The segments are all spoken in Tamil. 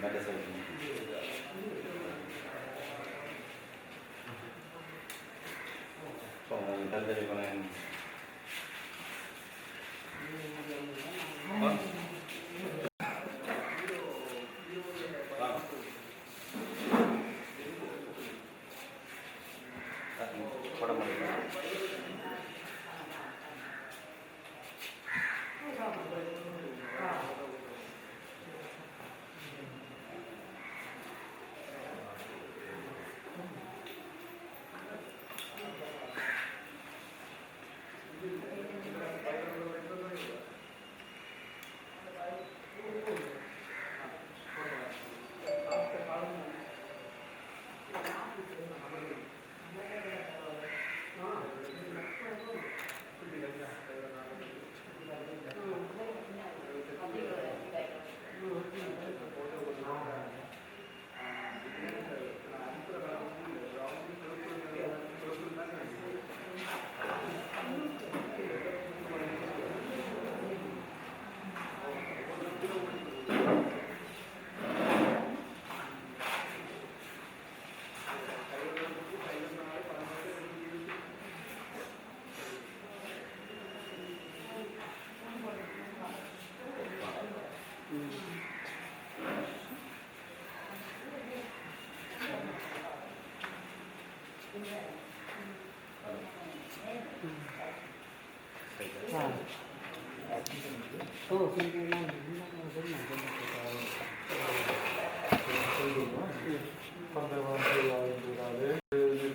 Meta Solution. Tadi konen.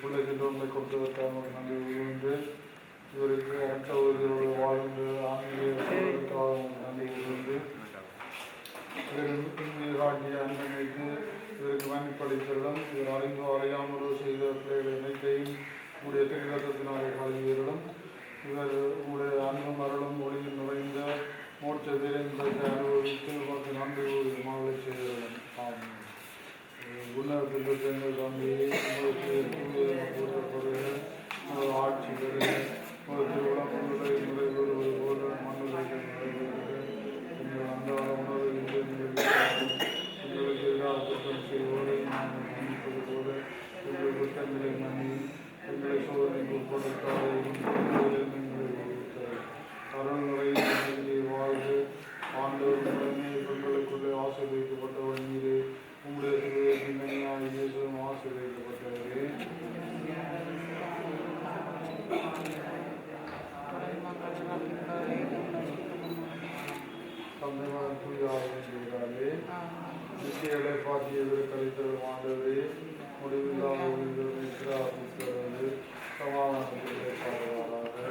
பிள்ளைகளை கொடுத்து வந்து இவருக்கு அடுத்த ஒரு வாழ்ந்து ஆங்கிலேய வந்து ராஜ்ய அன்பமைக்கு இவருக்கு மன்னிப்பளித்தரிடம் இவர் அறியாமலோ செய்த பிள்ளைகள் அனைத்தையும் உடைய திரிகத்தினாலே கல்வியரிடம் இவர் உடைய அன்பும் அருளும் ஒளியில் நுழைந்த மோட்ச வீரன்பத்தை அனுபவித்து உமக்கு நன்றி மகளை செய்தவர்கள் ஆகும். உன்னதத்தில் சேர்ந்த தம்பியை உங்களுக்கு ஆட்சி பெறுக ஒரு திருவிழாக்களை நிறைவேறுவது போல மண்ணுலகை நிறைவேறுக எங்கள் அன்றாட உணவு எங்களுக்கு எல்லா குற்றம் செய்வோரை நாங்கள் மன்னிப்பது போல எங்கள் குற்றங்களை மன்னி எங்களை சோதனைக்கு உட்படுத்தாத அருள்களை வாழ்வு ஆண்டவர் உடனே பெண்களுக்குள்ளே ஆசீர்வதிக்கப்பட்டவர் மீது உங்களுடைய திருவிழத்தின் மெய்யாக இயேசுவும் ஆசீர்வதிக்கப்பட்டவரே. தந்தைவான் தூயாவே நிச்சயங்களை பாக்கியவர் கழித்தவர் ஆண்டவரே முடிவில்லாத ஒளிகள் நிற்கிறார்கள் சமாதானத்திலே பாடுவாராக.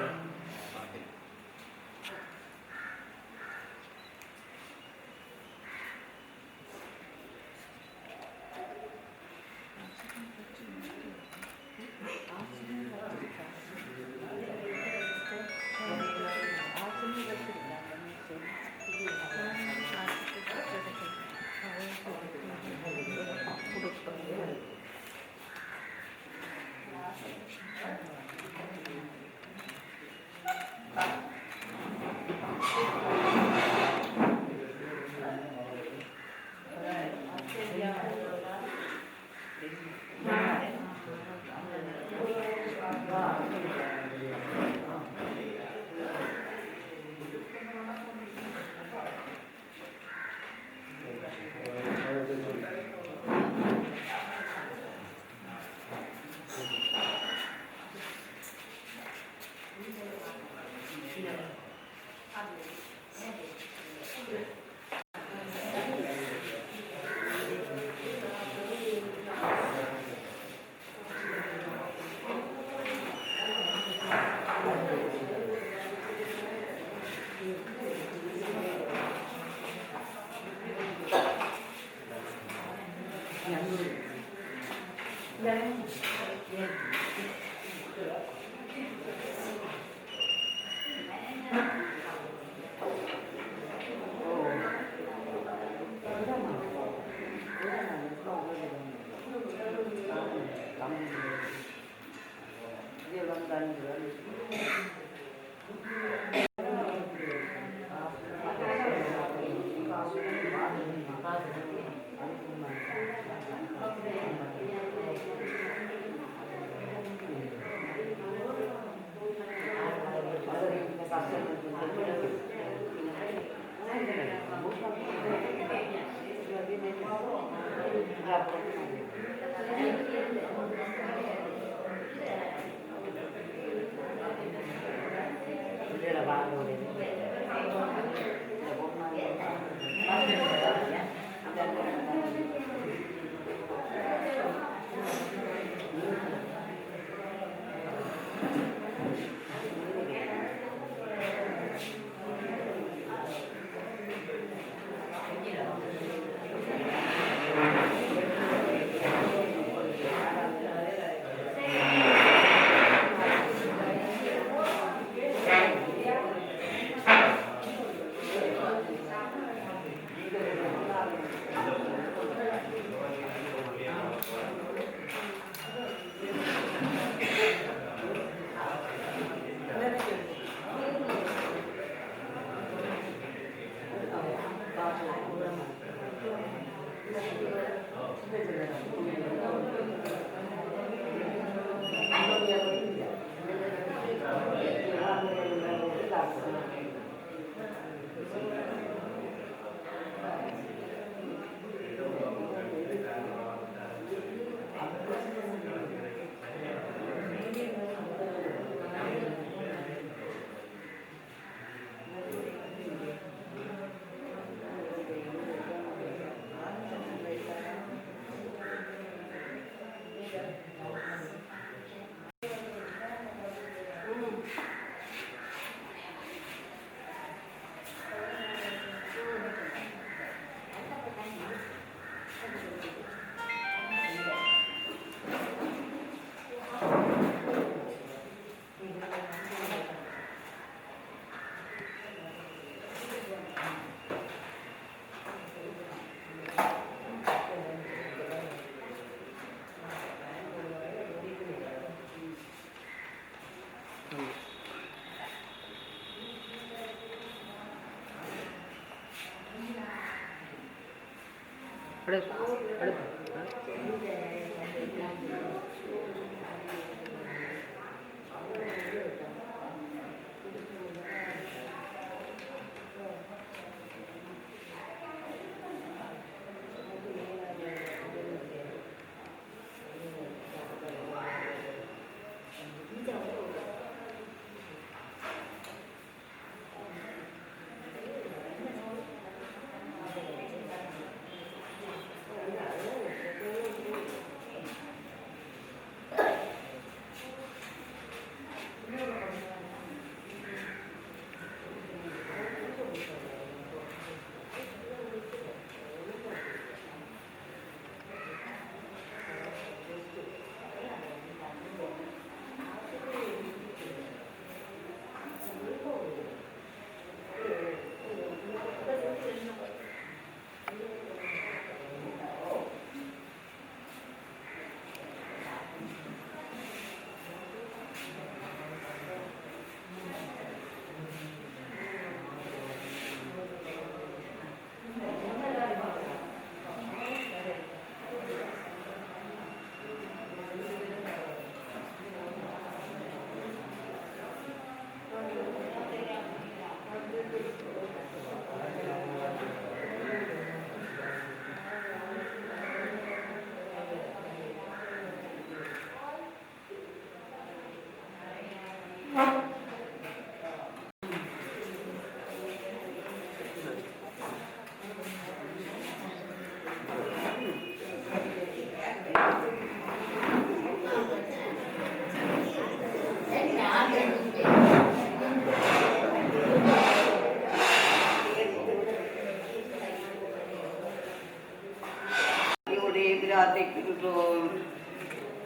பிரார்த்திக்கின்றோம்.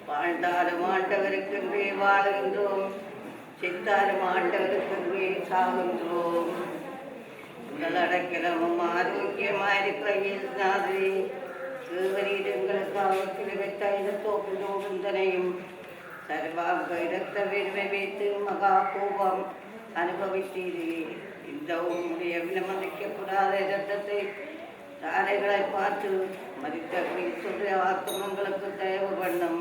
வாழ்ந்தாலும் ஆண்டவருக்கென்றே வாழுகின்றோம், செத்தாலும் ஆண்டவருக்கென்றே சாகின்றோம். உடல் அடக்கிடமும் ஆரோக்கியமாயிருக்கிறீர்களே தேவரீரங்களுக்காக கிழவற்ற தோப்புந்தனையும் சர்வாங்க இடத்த வெறுமை வைத்து மகா கோபம் அனுபவித்தீரே. இந்த உங்களுடைய விலமதிக்கப்படாத இரத்தத்தை தாரைகளை பார்த்து மதித்த சொல்ற ஆத்மங்களுக்கு தயவு பண்ணும்.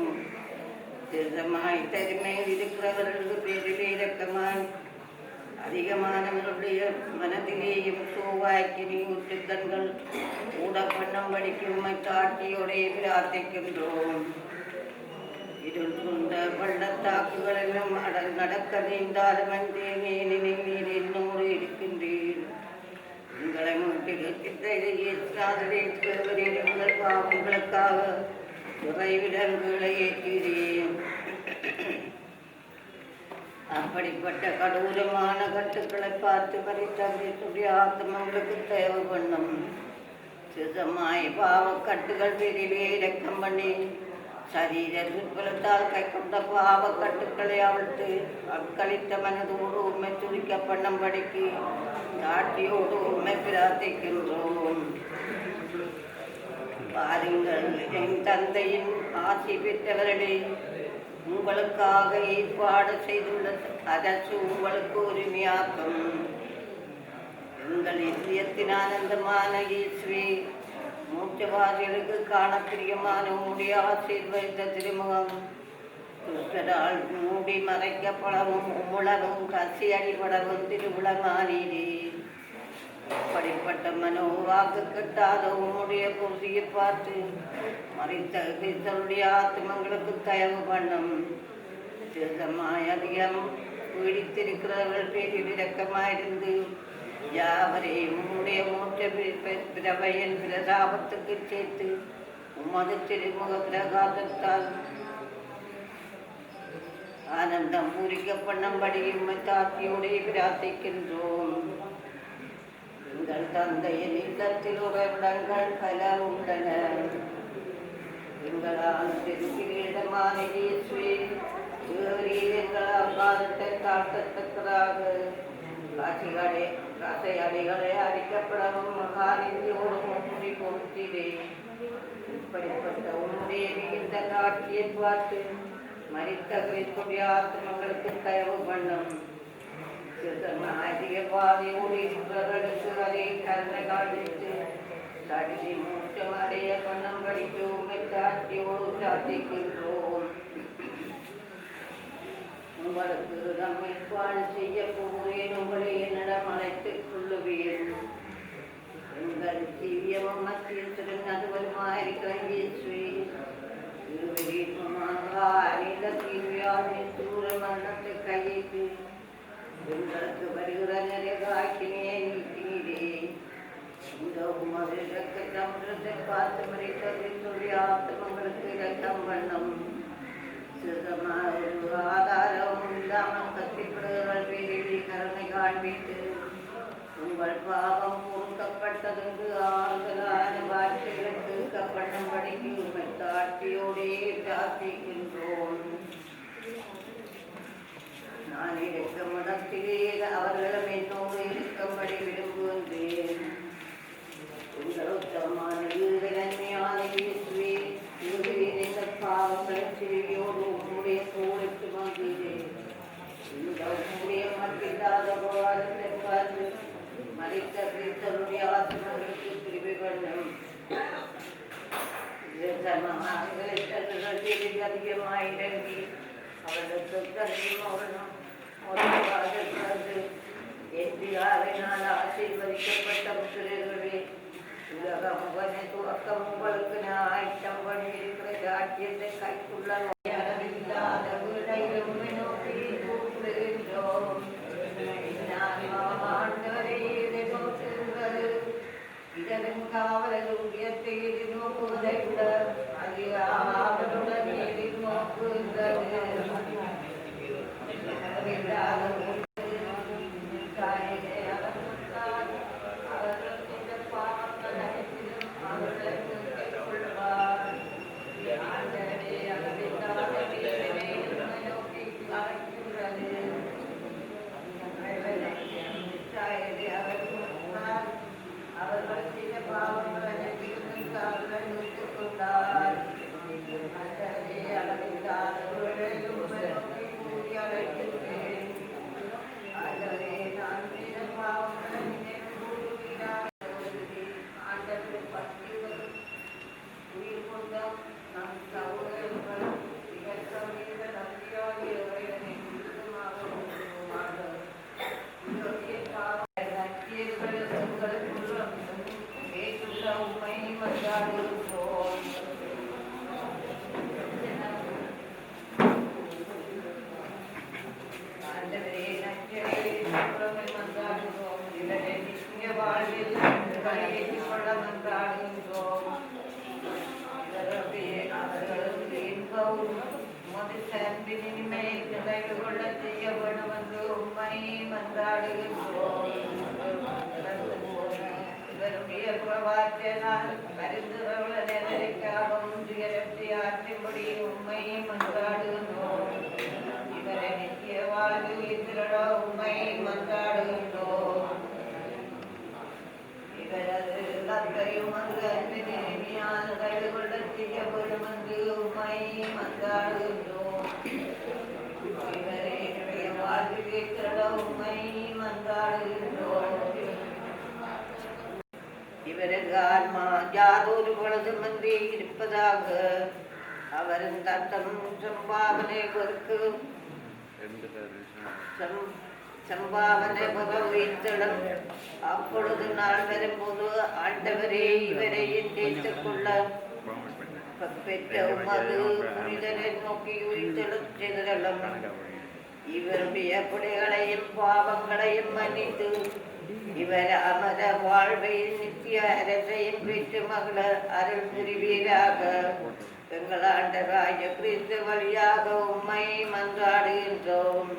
திருதமாய் தருமையில் இருக்கிறவர்களுக்கு பேரிலே இரக்கமாய் அதிகமானவர்களுடைய மனதிலேயும் சோவாய்க்கினி உற்றுத்தன்கள் கூட பண்ணம் படிக்கும் சாட்சியோடைய பிரார்த்திக்கின்றோம். இருள் கொண்ட பள்ளத்தாக்குகளிலும் நடக்க நீந்தாலும் நீர் என்னோடு இருக்கின்றீர். உங்களை உங்கள் பாவங்களுக்காக துறைவிடங்களை ஏற்றீரேன். அப்படிப்பட்ட கடூரமான கட்டுக்களை பார்த்து பறித்தவர்களுடைய ஆத்மங்களுக்கு தேவை பண்ணும். சிதமாய் பாவக்கட்டுகள் பெரிவே இறக்கம் பண்ணி சரீர துர்பலத்தால் கை கொண்ட பாவக்கட்டுக்களை அவிழ்த்து அக்களித்த மனதோடு உண்மை துடிக்க பண்ணும்படிக்கு சாட்சியோடு உண்மை பிரார்த்திக்கின்றோம். பாருங்கள், என் தந்தையின் ஆசி பெற்றவர்களே, உங்களுக்காக ஏற்பாடு செய்துள்ள அரசு உங்களுக்கு உரிமையாக்கும். எங்கள் இதயத்தின் ஆனந்தமான இயேசுவே, மூச்சவாதிகளுக்கு காண பிரியமான உம்முடைய ஆசீர்வதித்த திருமுகம் கிறிஸ்தரால் மூடி மறைக்கப்படவும் உம்முளவும் கசி அடிபடவும் திருவிழமானீரே. அப்படிப்பட்ட மனோவாக்கு கட்டாத உம்முடைய குருதியை பார்த்து மறைத்த கிறிஸ்தருடைய ஆத்மங்களுக்கு தயவு பண்ணும். சிறுதமாய் அதிகம் பீடித்திருக்கிறவர்கள் பேரில் இரக்கமாயிருந்து யாவரையும் உம்முடைய மூச்ச பிரபையின் பிரதாபத்துக்கு சேர்த்து உமது திருமுக பிரகாசத்தால் ஆனந்தம் பூரிக்க பண்ணும்படி உம்மை தாத்தியோடைய பிரார்த்திக்கின்றோம். எங்கள் தந்தையின் இல்லத்தில் உறவிடங்கள் பல உள்ளன. எங்களால் திருக்கிரீடமான இயேசுவே, எங்களால் பாதத்தை தாழ்த்தத்தக்கதாக காசையடிகளை அடிக்கப்படவும் மகாநிதியோடு முடி பொறுத்திலே. இப்படிப்பட்ட உன்னுடைய மிகுந்த காட்சியை பார்த்து மரித்த கிறிஸ்துடைய ஆத்மங்களுக்கு தயவு பண்ணும். அதிகவாதியோடு இருக்கிறவர்களுக்கு அதை கருணை காண்பித்து தடுதி மூச்சம் அடைய பண்ணும்படிக்கு உண்மை சாட்சியோடு சாத்திக்கின்றோம். உங்களுக்கு நம்மை பால் செய்ய போகிறேன், உங்களை என்னிடம் அழைத்துக் கொள்ளுவேன். எங்கள் ஜீவியமும் மத்தியில் திருநதுவலுமாயிருக்கிற இயேசுவே, தூர மரணத்தை கையிட்டு எங்களுக்கு வருகிற நிறைவாக்கினே நீக்கினீரே. இந்த உமது இரக்கத்தை பார்த்து மறைத்ததை சொல்லி ஆத்மங்களுக்கு இரக்கம் பண்ணும். ஆதாரமும் இல்லாமல் கத்திப்படுகிறவர்கள் பேரில் கருணை காண்பித்து உங்கள் பாவம் பொறுக்கப்பட்டதென்று ஆறுதலான வார்த்தைகளுக்கு கப்பண்ணும்படிக்கு உண்மை தாட்சியோடே பிரார்த்திக்கின்றோம். நான் இருக்கும் இடத்திலே அவர்களும் என்னோடு இருக்கும்படி விரும்புகின்றேன். உங்கள் உத்தமமான நன்மையான இயேசுவே, எங்கள் பாவங்களை செவியோடு உம்முடைய தோளுக்கு வாங்கினேன். இந்த உம்முடைய மற்றில்லாத போராட்டத்தை பார்த்து மறைத்த கிறிஸ்தருடைய ஆத்மங்களுக்கு திரும்பி பண்ணும். அதிகமாயிரங்கி அவர்களுக்கு கல்வியும் எதிராவினால் ஆசீர்வதிக்கப்பட்ட முத்திரர்களே, உலகம் துவக்கம் உங்களுக்கு ஆயத்தம் பண்ணியிருக்கிற ராஜ்யத்தை கைக்குள்ள இல்லாத வீடையும் நோக்கி கூப்பிடுகின்றோம். இதன் காவலர் உயர்த்தை நோக்குவதை விட அதிகாவலுடன் நோக்குகின்றது. அவர்கள் சில பாவங்களை மனுஷன்பினிமை நிறைவு கொள்ள செய்ய வேண்டும் என்று உண்மை மன்றாடுகின்றோம். இவருடைய பிரபாத்தினால் பரிந்துரையுள்ள நிலைக்காகவும் துயரத்தை ஆற்றும்படி உண்மை மன்றாடுகின்றோம். இவரை நித்திய வாழ்வு திருட உண்மை மன்றாடுகின்றோம். இவரது இலக்கையும் அங்கு அன்பின் இனிமையான நிறைவு கொள்ள செய்ய வேண்டும் என்று உண்மை மன்றாடுகின்றோம். இவரை என்னுடைய வாழ்விலே திருட உண்மை மன்றாடுகின்றோம். இவருக்கு ஆன்மா யாதொரு பொழுதுமின்றி இருப்பதாக அவரின் தத்தம் சம்பாவனை பொறுக்கு சம்பாவனை உயிர்த்தெழும். அப்பொழுது நாள் வரும்போது ஆண்டவரே இவரை தேய்த்துக் கொள்ள பெற்ற உமது புனிதரை நோக்கி உயிர்த்தெழும் செய்தலும். இவருடைய பிழைகளையும் பாவங்களையும் மன்னித்து இவர் அமர வாழ்வை நித்திய அரசையும் பெற்று மகள அருள் புரிவீராக. எங்கள் ஆண்டவராகிய கிறிஸ்து வழியாக உம்மை மன்றாடுகின்றோம்.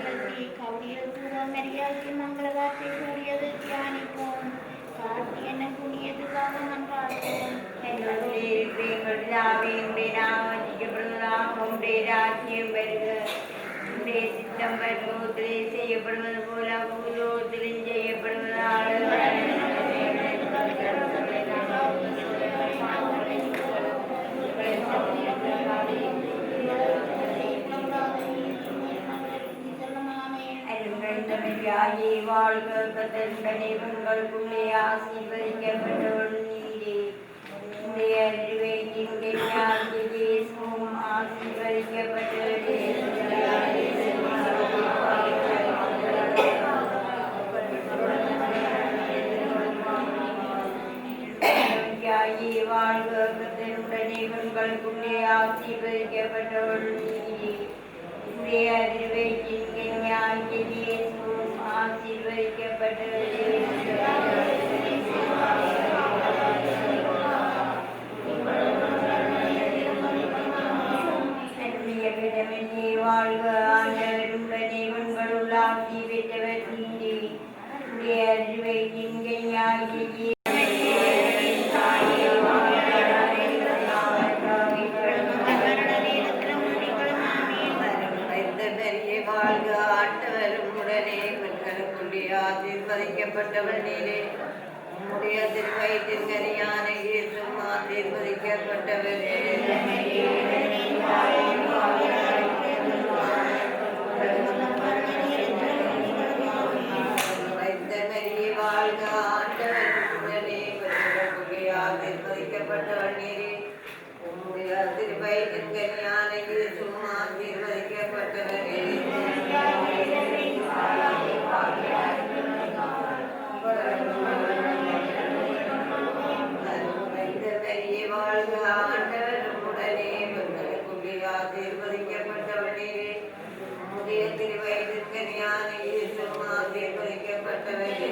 பற்றி கவியல் மரியாதை மங்கள வார்த்தை கூடியது தியானிப்போம். காட்டி என்ன புண்ணியதுக்காக மன்றாடுவோம். சித்தம் பரலோகத்திலே செய்யப்படுவது போல பூலோகத்திலும் செய்யப்படுவதால் வாழ்க கத்தன்பனை உங்களுக்குள்ளே ஆசீர்வதிக்கப்பட்டவள் நீரே. உடைய அறிவையின் இயேசுவும் ஆசீர்வதிக்கப்பட்டவரே. வாழ்க கத்தனுடனே உங்களுக்குள்ளே ஆசீர்வதிக்கப்பட்டவள் நீரே. உடைய அறிவையின் இயேசுவும் ஆசீர்வதிக்கப்பட்டவரே. வாழ்க ஆண்டவருடனே உங்களுள் ஆசி பெற்றவர் நீரே. உடைய அறிவையின் ஞாயிறு வாழ்க ஆண்டவரும் உடனே பெண்களுக்குள்ளே ஆசீர்வதிக்கப்பட்டவள் நீரே. உம்முடைய திருவயிற்றின் கனியான இயேசுவும் ஆசீர்வதிக்கப்பட்டவரே. வாழ்க ஆண்டவரும் உடனே பெண்களுக்குள்ளே ஆசீர்வதிக்கப்பட்டவள் நீரே. உம்முடைய திருவயிற்றின் கனியான இயேசுவும் ஆசீர்வதிக்கப்பட்டவரே. வாழ்க ஆண்டவரும் உடனே பெண்களுக்குள்ளே ஆசீர்வதிக்கப்பட்டவள் நீரே. உம்முடைய திருவயிற்றின் கனியான இயேசுவும் ஆசீர்வதிக்கப்பட்டவரே.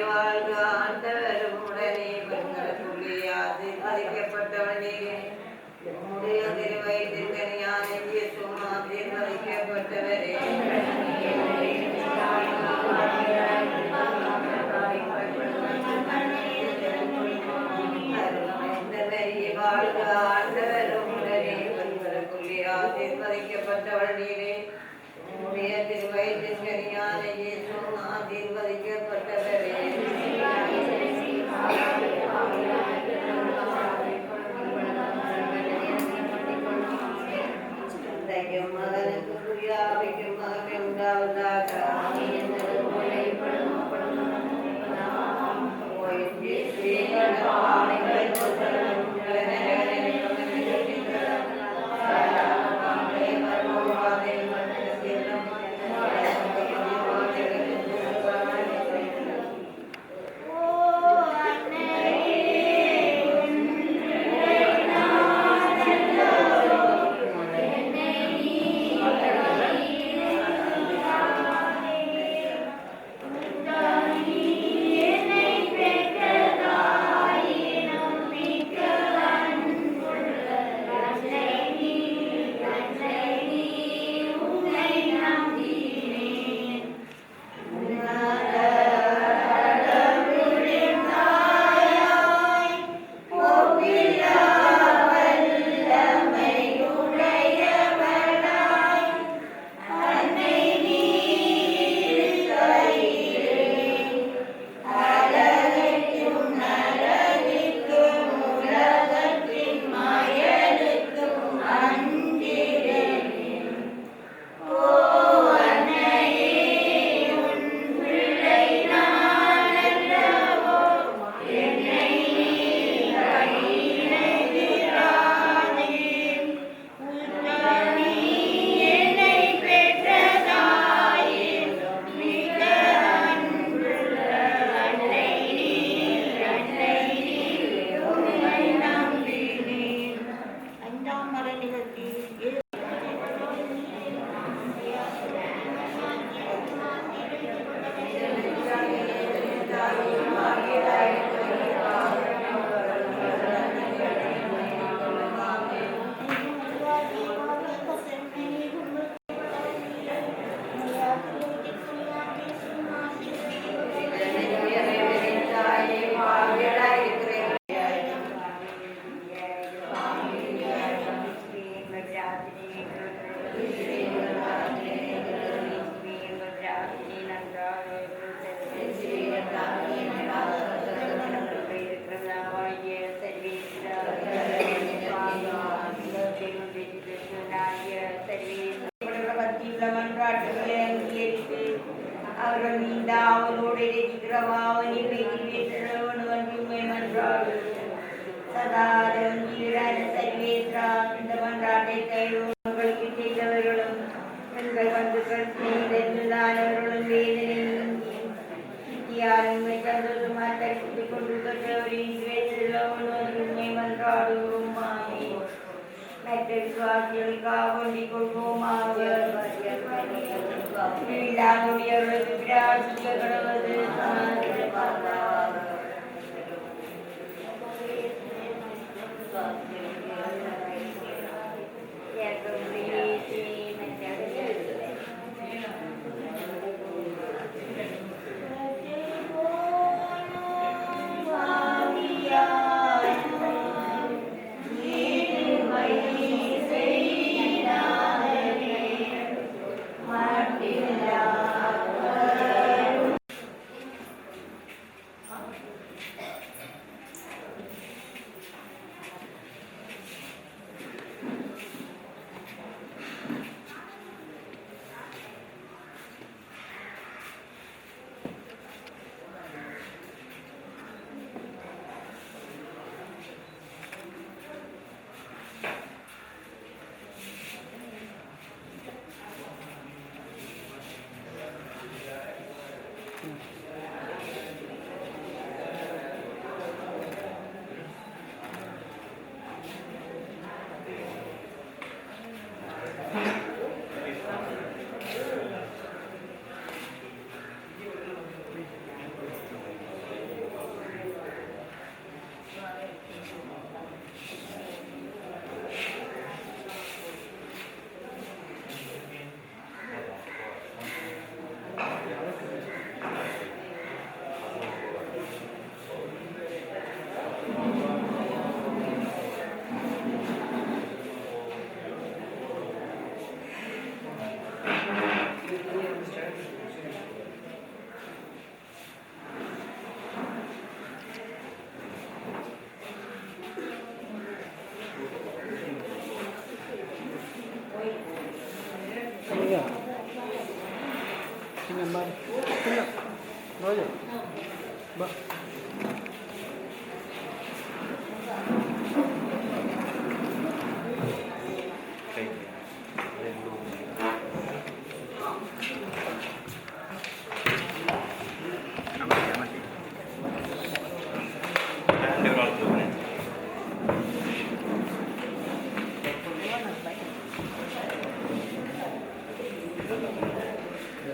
வாழ்க ஆண்டவரும் உடனே பெண்களுக்குள்ளே ஆசீர்வதிக்கப்பட்டவள் நீரே. உம்முடைய திருவயிற்றின் கனியான இயேசுவும் ஆசீர்வதிக்கப்பட்டவரே. வாழ்க ஆண்டவரும் உடனே பெண்களுக்குள்ளே ஆசீர்வதிக்கப்பட்டவள் நீரே. உம்முடைய திருவயிற்றின் கனியான இயேசுவும் ஆசீர்வதிக்கப்பட்டவரே. மகனுக்கு புரியாவைக்கும் மகன் உண்டாவதாக. வாழ்க அவர்கள் நீண்ட அவளோடு இருக்கிறவாவனி பேசுமே மன்றாடு சதாரம் ஈரான சர்வேஸ்ரா இந்த மன்றாட்டை கைகளுக்கு செய்தவர்களும் எங்கள் பந்துக்கள் செய்தவர்களும் வேதனை யாருமே சந்தோஷமாக தரிசித்துக் கொண்டு பெற்றவரின் பேசுமே மன்றாடுவோம் மாமே மற்ற விசுவாசிகளுக்காக வேண்டிக் கொள்வோமாக இல்லாதவர்களுக்கு பிரார்த்திக்க கடவுது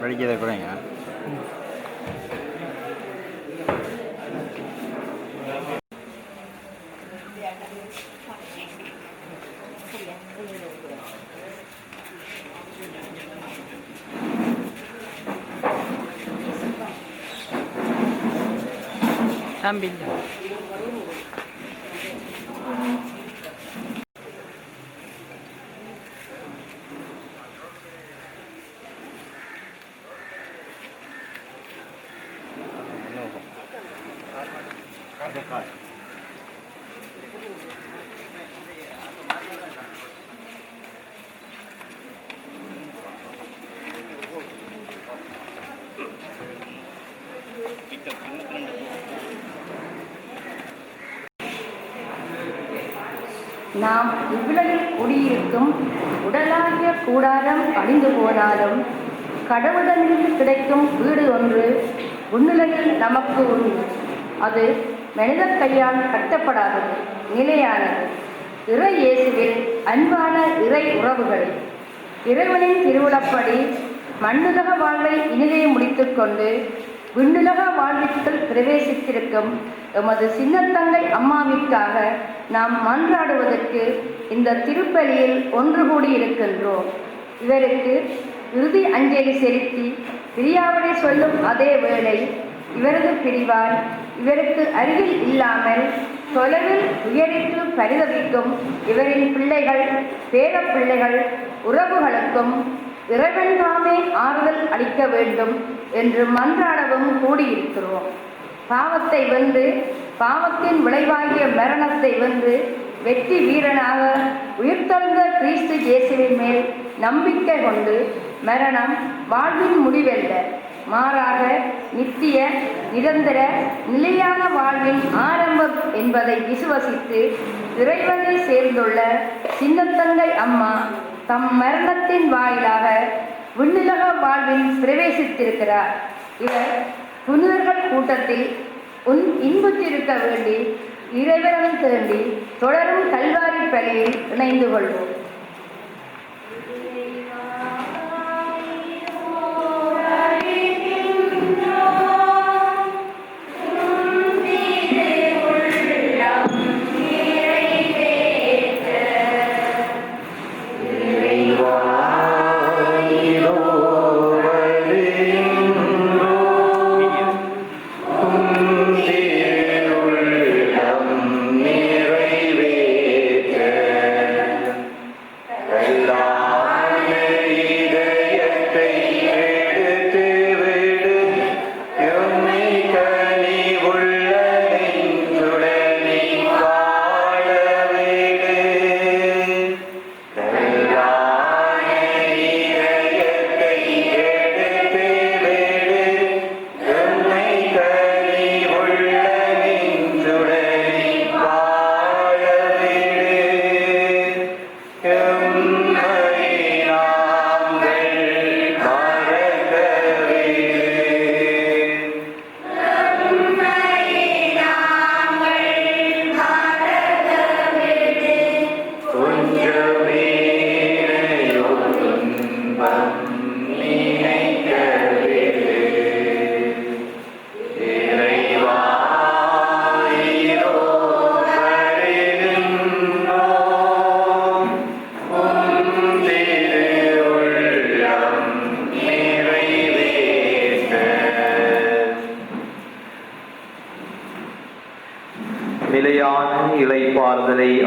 படிக்கிறத கூடங்க ambil நாம் இவ்வுலகில் குடியிருக்கும் உடலாகிய கூடாரம் அழிந்து போனாலும் கடவுளிடமிருந்து கிடைக்கும் வீடு ஒன்று உன்னுலகில் நமக்கு உண்டு. அது மனிதர் கையால் கட்டப்படாதது, நிலையானது. இறை இயேசுவில் அன்பான இறை உறவுகள், இறைவனின் திருவுளப்படி மண்ணுலக வாழ்வை இனிதே முடித்துக்கொண்டு விண்ணுலக வாழ்விற்குள் பிரவேசித்திருக்கும் எமது சின்னத்தங்கை அம்மாவிற்காக நாம் மன்றாடுவதற்கு இந்த திருப்பலியில் ஒன்று கூடியிருக்கின்றோம். இவருக்கு இறுதி அஞ்சலி செலுத்தி பிரியாவிடை சொல்லும் அதே வேளை இவரது பிரிவால் இவருக்கு அருகில் இல்லாமல் தொலைவில் உயரித்து பரிதவிக்கும் இவரின் பிள்ளைகள், பேர பிள்ளைகள், உறவுகளுக்கும் இறைவன் தாமே ஆறுதல் அளிக்க வேண்டும் என்று மன்றாடவும் கூடியிருக்கிறோம். பாவத்தை வென்று, பாவத்தின் விளைவாகிய மரணத்தை வென்று வெற்றி வீரனாக உயிர்த்தெழுந்த கிறிஸ்து இயேசுவின் மேல் நம்பிக்கை கொண்டு மரணம் வாழ்வின் முடிவல்ல, மாறாக நித்திய நிரந்தர நிலையான வாழ்வின் ஆரம்பம் என்பதை விசுவசித்து இறைவனை சேர்ந்துள்ள சின்னத்தங்கை அம்மா தம் மரணத்தின் வாயிலாக விண்ணுலக வாழ்வில் பிரவேசித்திருக்கிறார். இவர் புனிதர்கள் கூட்டத்தில் இன்புற்றிருக்க வேண்டி இறைவனம் தேண்டி தொடரும் கல்வாரி பலியில் இணைந்து கொள்வோம்.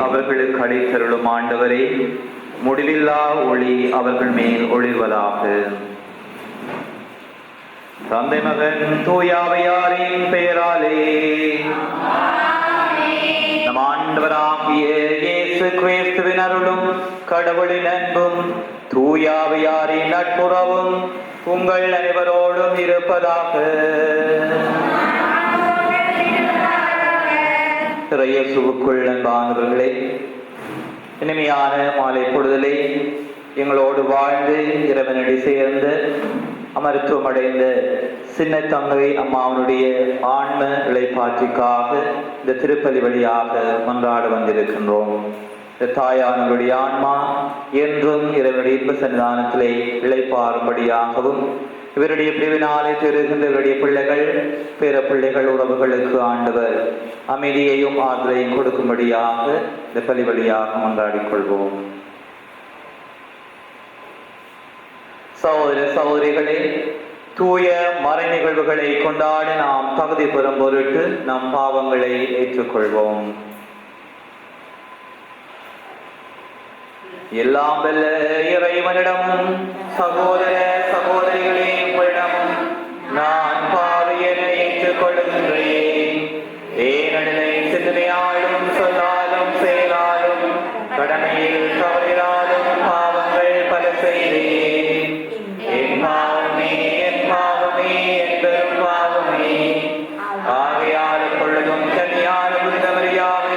அவர்களுக்கு அளித்தருளும் ஆண்டவரே, முடிவில்லா ஒளி அவர்கள் மேல் ஒளிர்வதாக. தந்தை மகன் தூயாவையாரின் பெயராலே நம் ஆண்டவராகிய இயேசு கிறிஸ்துவின் அருளும் கடவுளின் அன்பும் தூயாவையாரின் நட்புறவும் உங்கள் அனைவரோடும் இருப்பதாக. இயேசுவுக்குள் அன்பானவர்களே, இனிமையான மாலை பொழுதிலே எங்களோடு வாழ்ந்து இறைவனடி சேர்ந்து அமர்த்துவமடைந்த சின்னத்தங்கை அம்மாவனுடைய ஆன்ம இளைப்பாற்றிக்காக இந்த திருப்பலி வழியாக மன்றாட வந்திருக்கின்றோம். இந்த தாயானவருடைய ஆன்மா என்றும் இறைவனுடைய இன்ப சன்னிதானத்திலே இளைப்பாறும்படியாகவும் இவருடைய பிரிவினாலே பெறுகின்ற இவருடைய பிள்ளைகள் பிற பிள்ளைகள் உறவுகளுக்கு ஆண்டவர் அமைதியையும் ஆதரவையும் கொடுக்கும்படியாக இந்த பலி வழியாக மன்றாடிக் கொள்வோம். சகோதர சகோதரிகளே, தூய மறை நிகழ்வுகளை கொண்டாட நாம் தகுதி பெறும் பொருட்டு நம் பாவங்களை ஏற்றுக்கொள்வோம். எல்லாம் வல்ல இறைவனிடமும் சகோதர சகோதரிகளே உங்களிடமும் நான் பாவியென ஏற்றுக்கொள்கின்றேன். ஏனெனிலே சிந்தனையாலும் சொல்லாலும் செயலாலும் கடமையில் தவறினாலும் பாவங்கள் பல செய்தேன். என் பாவமே என் பாவமே என் பெரும் பாவமே. ஆகையால் பொழுதும் தனியான புனிதமரியாவை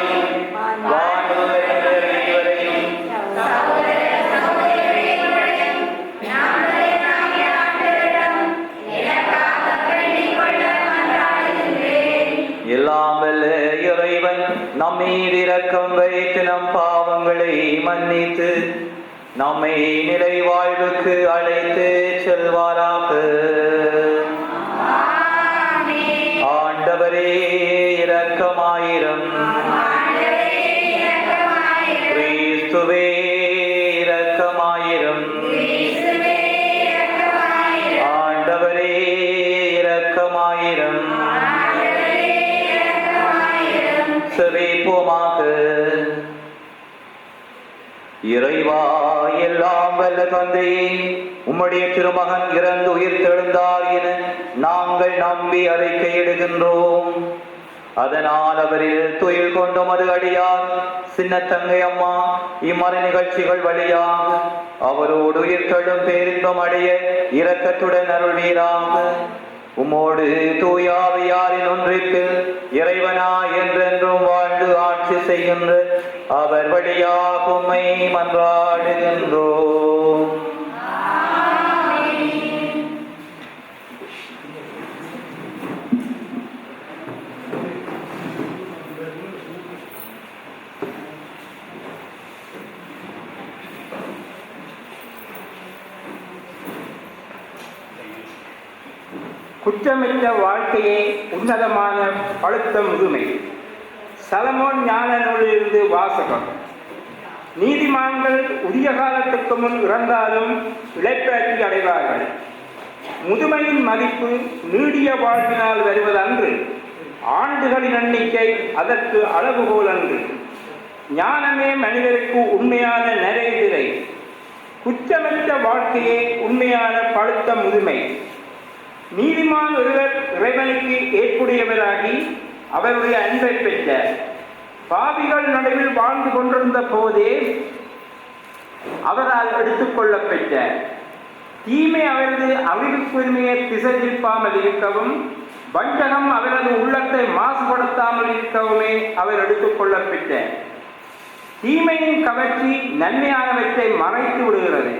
எல்லாம் வல்ல இறைவன் நம்மீது இரக்கம் வைத்து நம் பாவங்களை மன்னித்து நம்மை நிலை வாழ்வுக்கு அழைத்து செல்வாராக. ஆண்டவரே இரக்கமாயிரம். கிறிஸ்துவே இரக்கமாயிரம். ஆண்டவரே இரக்கமாயிரம். செவிப்போமாக. இறைவா, எல்லாம் வல்ல தந்தையே, உம்முடைய திருமகன் இறந்து உயிர் தெழுந்தார் என நாங்கள் நம்பி அறிக்கையிடுகின்றோம். அதனால் அவரில் துயில் கொண்டு மது அடியார் சின்னத்தங்கை அம்மா இம்மறை நிகழ்ச்சிகள் வழியாக அவரோடு உயிர்த்தெழும் பேரின்பம் அடைய இரக்கத்துடன் அருள்வீராக. உம்மோடு தூயாவியாரின் ஒன்றிற்கு இறைவனா என்றென்றும் வாழ்ந்து ஆட்சி செய்கின்ற அவர் வழியாக உம்மை மன்றாடுகின்றோம். குற்றமிட்ட வாழ்க்கையே உன்னதமான பழுத்த முதுமை. சலமோன் ஞான நூலிலிருந்து வாசகம். நீதிமான்கள் உரிய காலத்துக்கு முன் இறந்தாலும் இளைப்பாற்றி அடைவார்கள். முதுமையின் மதிப்பு நீடிய வாழ்வினால் வருவதன்று, ஆண்டுகளின் எண்ணிக்கை அதற்கு அளவுகோல் அன்று. ஞானமே மனிதருக்கு உண்மையான நிறைதிரை. குற்றமற்ற வாழ்க்கையே உண்மையான பழுத்த முதுமை. நீதிமான் ஒருவர் இறைவனுக்கு ஏற்புடையவராகி அவருடைய அன்பை பெற்ற பாவிகள் நடுவில் வாழ்ந்து கொண்டிருந்த போதே அவரால் எடுத்துக்கொள்ள பெற்ற தீமை அவரது அறிவுக்குரிமையை திசைதிருப்பாமல் இருக்கவும், வஞ்சகம் அவரது உள்ளத்தை மாசுபடுத்தாமல் இருக்கவுமே அவர் எடுத்துக்கொள்ள பெற்ற தீமையின் கவர்ச்சி நன்மையானவற்றை மறைத்து விடுகிறது.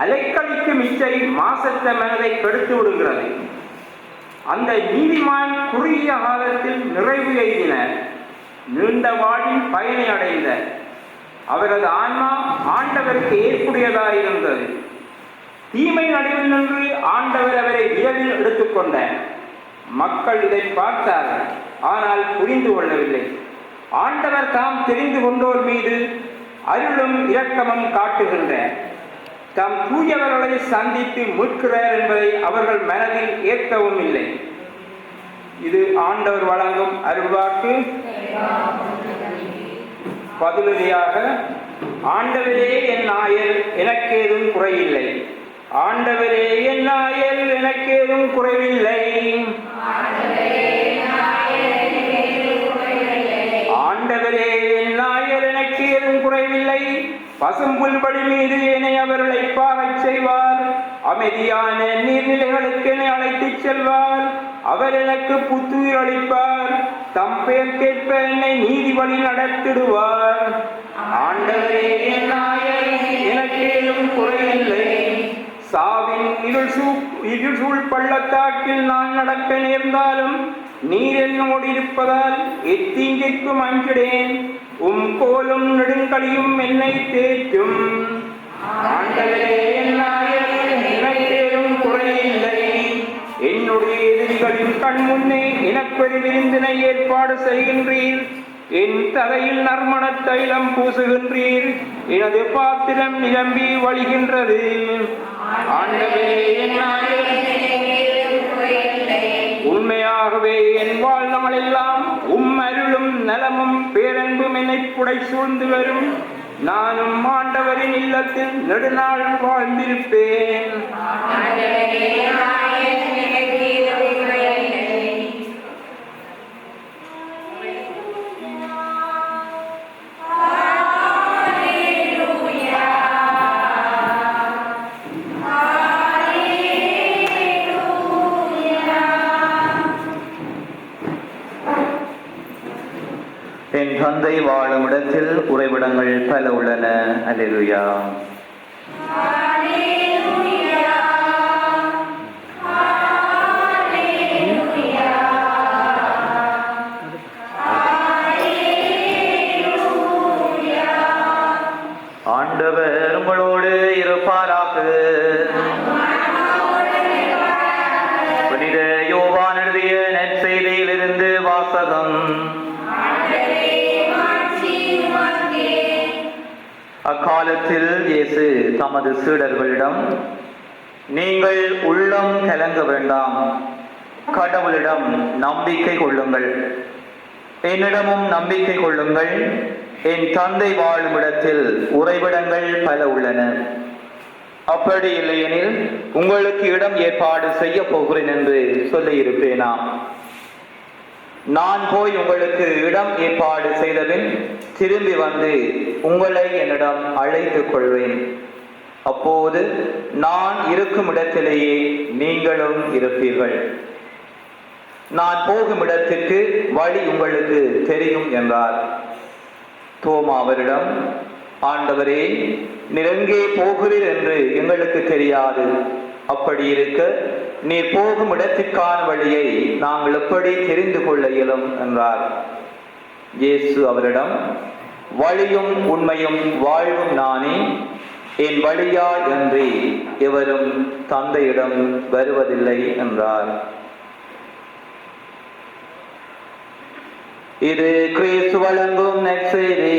அலைக்கழிக்கும் இச்சை மாசற்ற மனதை கெடுத்து விடுகிறது. அந்த நீதிமான் குறுகிய காலத்தில் நிறைவு எய்தினர், நீண்ட வாழ்வின் பயனை அடைந்த. அவரது ஆன்மா ஆண்டவருக்கு ஏற்புடையதாயிருந்தது. தீமை நடுவில் நின்று ஆண்டவர் அவரை விரைவில் எடுத்துக்கொண்டார். மக்கள் இதை பார்த்தார்கள், ஆனால் புரிந்து கொள்ளவில்லை. ஆண்டவர் தாம் தெரிந்து கொண்டோர் மீது அருளும் இரக்கமும் காட்டுகின்றார். தாம் தூயவர்களை சந்தித்து மீட்கிறார் என்பதை அவர்கள் மனதில் ஏற்கவும் இல்லை. இது ஆண்டவர் வழங்கும் அருள்வாக்கு. பதிலுரையாக, ஆண்டவரே என் நாயர் எனக்கேதும் குறையில்லை. ஆண்டவரே என் நாயர் எனக்கேதும் குறைவில்லை. ஆண்டவரே என் நாயர் எனக்கேதும் குறைவில்லை. பசும்புல்வழி மீது என்னை அவர்களை பாரச் செய்வார். அமைதியான நீர்நிலைகளுக்கு என்னை அழைத்துச் செல்வார். அவர் எனக்கு புத்துயிர் அளிப்பார். தம் பெயர் கேட்ப என்னை நீதி வழி நடத்திடுவார். ஆண்டவரே என் நாயர் எனக்கேதும் குறையில்லை. சாவின் இருள் சூழ் பள்ளத்தாக்கில் நான் நடக்க நேர்ந்தாலும் நீர் என்னோடு இருப்பதால் எத்தீங்கிற்கும் அஞ்சிடேன். உம் கோலும் நெடுங்கலியும் என்னை தேற்றும். ஆண்டவரே என் நாயர் எனக்கேதும் குறையில்லை. என்னுடைய எதிரிகளின் கண் முன்னே எனக்கொரு விருந்தினை ஏற்பாடு செய்கின்றீர். என் தலையில் நறுமண தைலம் பூசுகின்றீர். எனது பாத்திரம் நிரம்பி வழிகின்றது. ஆண்டவரே என் நாயர் உண்மையாகவே என் வாழ்நாளெல்லாம் உம் அருளும் நலமும் பேரன்பும் என்னை புடை சூழ்ந்து வரும். நானும் ஆண்டவரின் இல்லத்தில் நெடுநாள் வாழ்ந்திருப்பேன். என் தந்தை வாழும் இடத்தில் உறைவிடங்கள் பல உள்ளன. அல்லேலூயா. ஆண்டவர் உங்களோடு இருப்பாராக. புனித யோவான் எழுதிய நற்செய்தியிலிருந்து வாசகம். அக்காலத்தில் இயேசு தமது சீடர்களிடம், நீங்கள் உள்ளம் கலங்க வேண்டாம். கடவுளிடம் நம்பிக்கை கொள்ளுங்கள், என்னிடமும் நம்பிக்கை கொள்ளுங்கள். என் தந்தை வாழும் இடத்தில் உறைவிடங்கள் பல உள்ளன. அப்படி இல்லையெனில் உங்களுக்கு இடம் ஏற்பாடு செய்ய போகிறேன் என்று சொல்லியிருப்பேனா? நான் போய் உங்களுக்கு இடம் ஏற்பாடு செய்தபின் திரும்பி வந்து உங்களை என்னிடம் அழைத்துக் கொள்வேன். அப்போது நான் இருக்கும் இடத்திலேயே நீங்களும் இருப்பீர்கள். நான் போகும் இடத்திற்கு வழி உங்களுக்கு தெரியும் என்றார். தோமா அவரிடம், ஆண்டவரே, நீர் எங்கே போகிறீர் என்று எங்களுக்கு தெரியாது. அப்படி இருக்க நீர் போகும் இடத்திற்கான வழியை நாங்கள் எப்படி தெரிந்து கொள்ள இயலும் என்றார். இயேசு அவரிடம், வழியும் உண்மையும் வாழ்வும் நானே. என் வழியால் அன்றி எவரும் தந்தையிடம் வருவதில்லை என்றார். இது கிறிஸ்து வழங்கும் நற்செய்தி.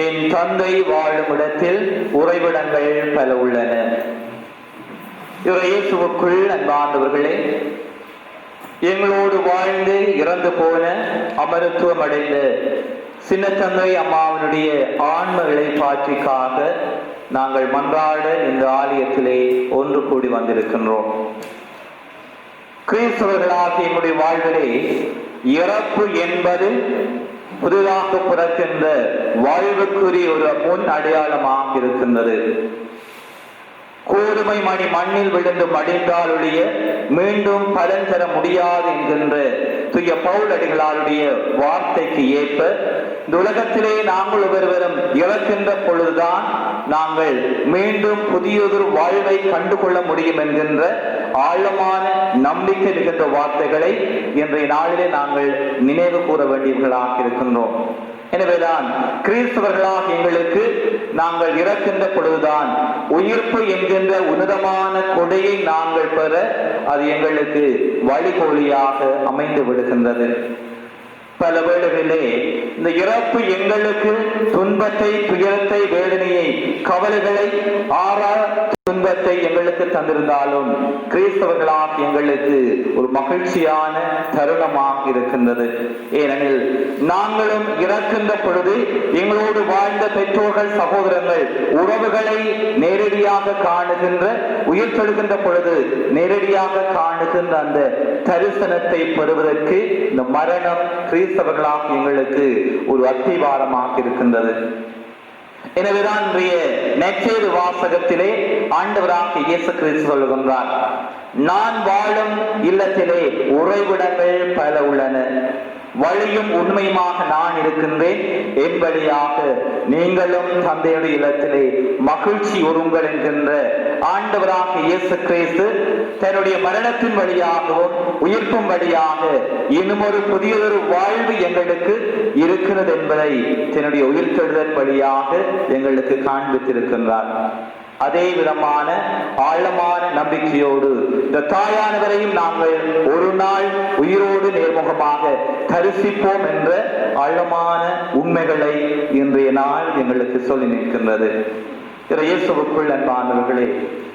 என் தந்தை வாழும் இடத்தில் உறைவிடங்கள் பல உள்ளன. இயேசுவுக்குள் அன்பார்ந்தவர்களே, எங்களோடு வாழ்ந்து இறந்து போன அமரத்துவம் அடைந்த சின்னத்தந்தை அம்மாவினுடைய ஆன்ம இளைப்பாற்றிக்காக நாங்கள் மன்றாட இந்த ஆலயத்திலே ஒன்று கூடி வந்திருக்கின்றோம். கிறிஸ்தவர்களாகிய எங்களுடைய வாழ்விலே இறப்பு என்பது புதிதாக பிறக்கின்ற வாழ்வுக்குரிய ஒரு முன் அடையாளமாக இருக்கின்றது. கோதுமை மணி மண்ணில் விழுந்து மடிந்தாலுடைய மீண்டும் பலன் தர முடியாது என்கின்ற தூய பவுல் அடிகளாருடைய வார்த்தைக்கு ஏற்ப இந்த உலகத்திலே நாங்கள் ஒவ்வொருவரும் இறக்கின்ற பொழுதுதான் நாங்கள் மீண்டும் புதியதொரு வாழ்வை கண்டுகொள்ள முடியும் என்கின்ற ஆழமான நம்பிக்கை மிகுந்த வார்த்தைகளை இன்றைய நாளிலே நாங்கள் நினைவு கூற வேண்டியவர்களாக இருக்கின்றோம். எனவேதான் கிறிஸ்தவர்களாக எங்களுக்கு நாங்கள் இறக்கின்ற பொழுதுதான் உயிர்ப்பு என்கின்ற உன்னதமான கொடையை நாங்கள் பெற அது எங்களுக்கு வழிகோலியாக அமைந்து விடுகின்றது. பல வேளைகளிலே இந்த இறப்பு எங்களுக்கு துன்பத்தை, துயரத்தை, வேதனையை, கவலைகளை, துன்பத்தை எங்களுக்கு தந்திருந்தாலும் கிறிஸ்தவர்களாக எங்களுக்கு ஒரு மகிழ்ச்சியான தருணமாக இருக்கின்றது. ஏனெனில் நாங்களும் இறக்கின்ற பொழுது எங்களோடு வாழ்ந்த பெற்றோர்கள், சகோதரர்கள், உறவுகளை நேரடியாக காணுகின்ற, உயிர் தெழுகின்ற பொழுது நேரடியாக காணுகின்ற அந்த தரிசனத்தை பெறுவதற்கு இந்த மரணம் கிறிஸ்தவர்களாக எங்களுக்கு ஒரு அத்திவாரமாக இருக்கின்றது. எனவேதான் இன்றைய நற்செய்தி வாசகத்திலே ஆண்டவராக இயேசு கிறிஸ்து சொல்லுகின்றார், நான் வாழும் இல்லத்திலே உறைவிடங்கள் பல உள்ளன, வழியும் உண்மையுமாக நான் இருக்கின்றேன், என் வழியாக நீங்களும் தந்தையுடைய இல்லத்திலே மகிழ்ச்சி உறுங்கள் என்கின்ற ஆண்டவராக இயேசு கிறிஸ்து தன்னுடைய மரணத்தின் வழியாகவும் உயிர்ப்பும் வழியாக இன்னும் ஒரு புதியதொரு வாழ்வு எங்களுக்கு இருக்கிறது என்பதை தன்னுடைய உயிர்த்தெழுதல் வழியாக எங்களுக்கு காண்பித்திருக்கின்றார். அதே விதமான ஆழமான நம்பிக்கையோடு இந்த தாயானவரையும் நாங்கள் ஒரு நாள் உயிரோடு நேர்முகமாக தரிசிப்போம் என்ற ஆழமான உண்மைகளை இன்றைய நாள் எங்களுக்கு சொல்லி நிற்கின்றது. இயேசுவுக்குள் அன்பானவர்களே,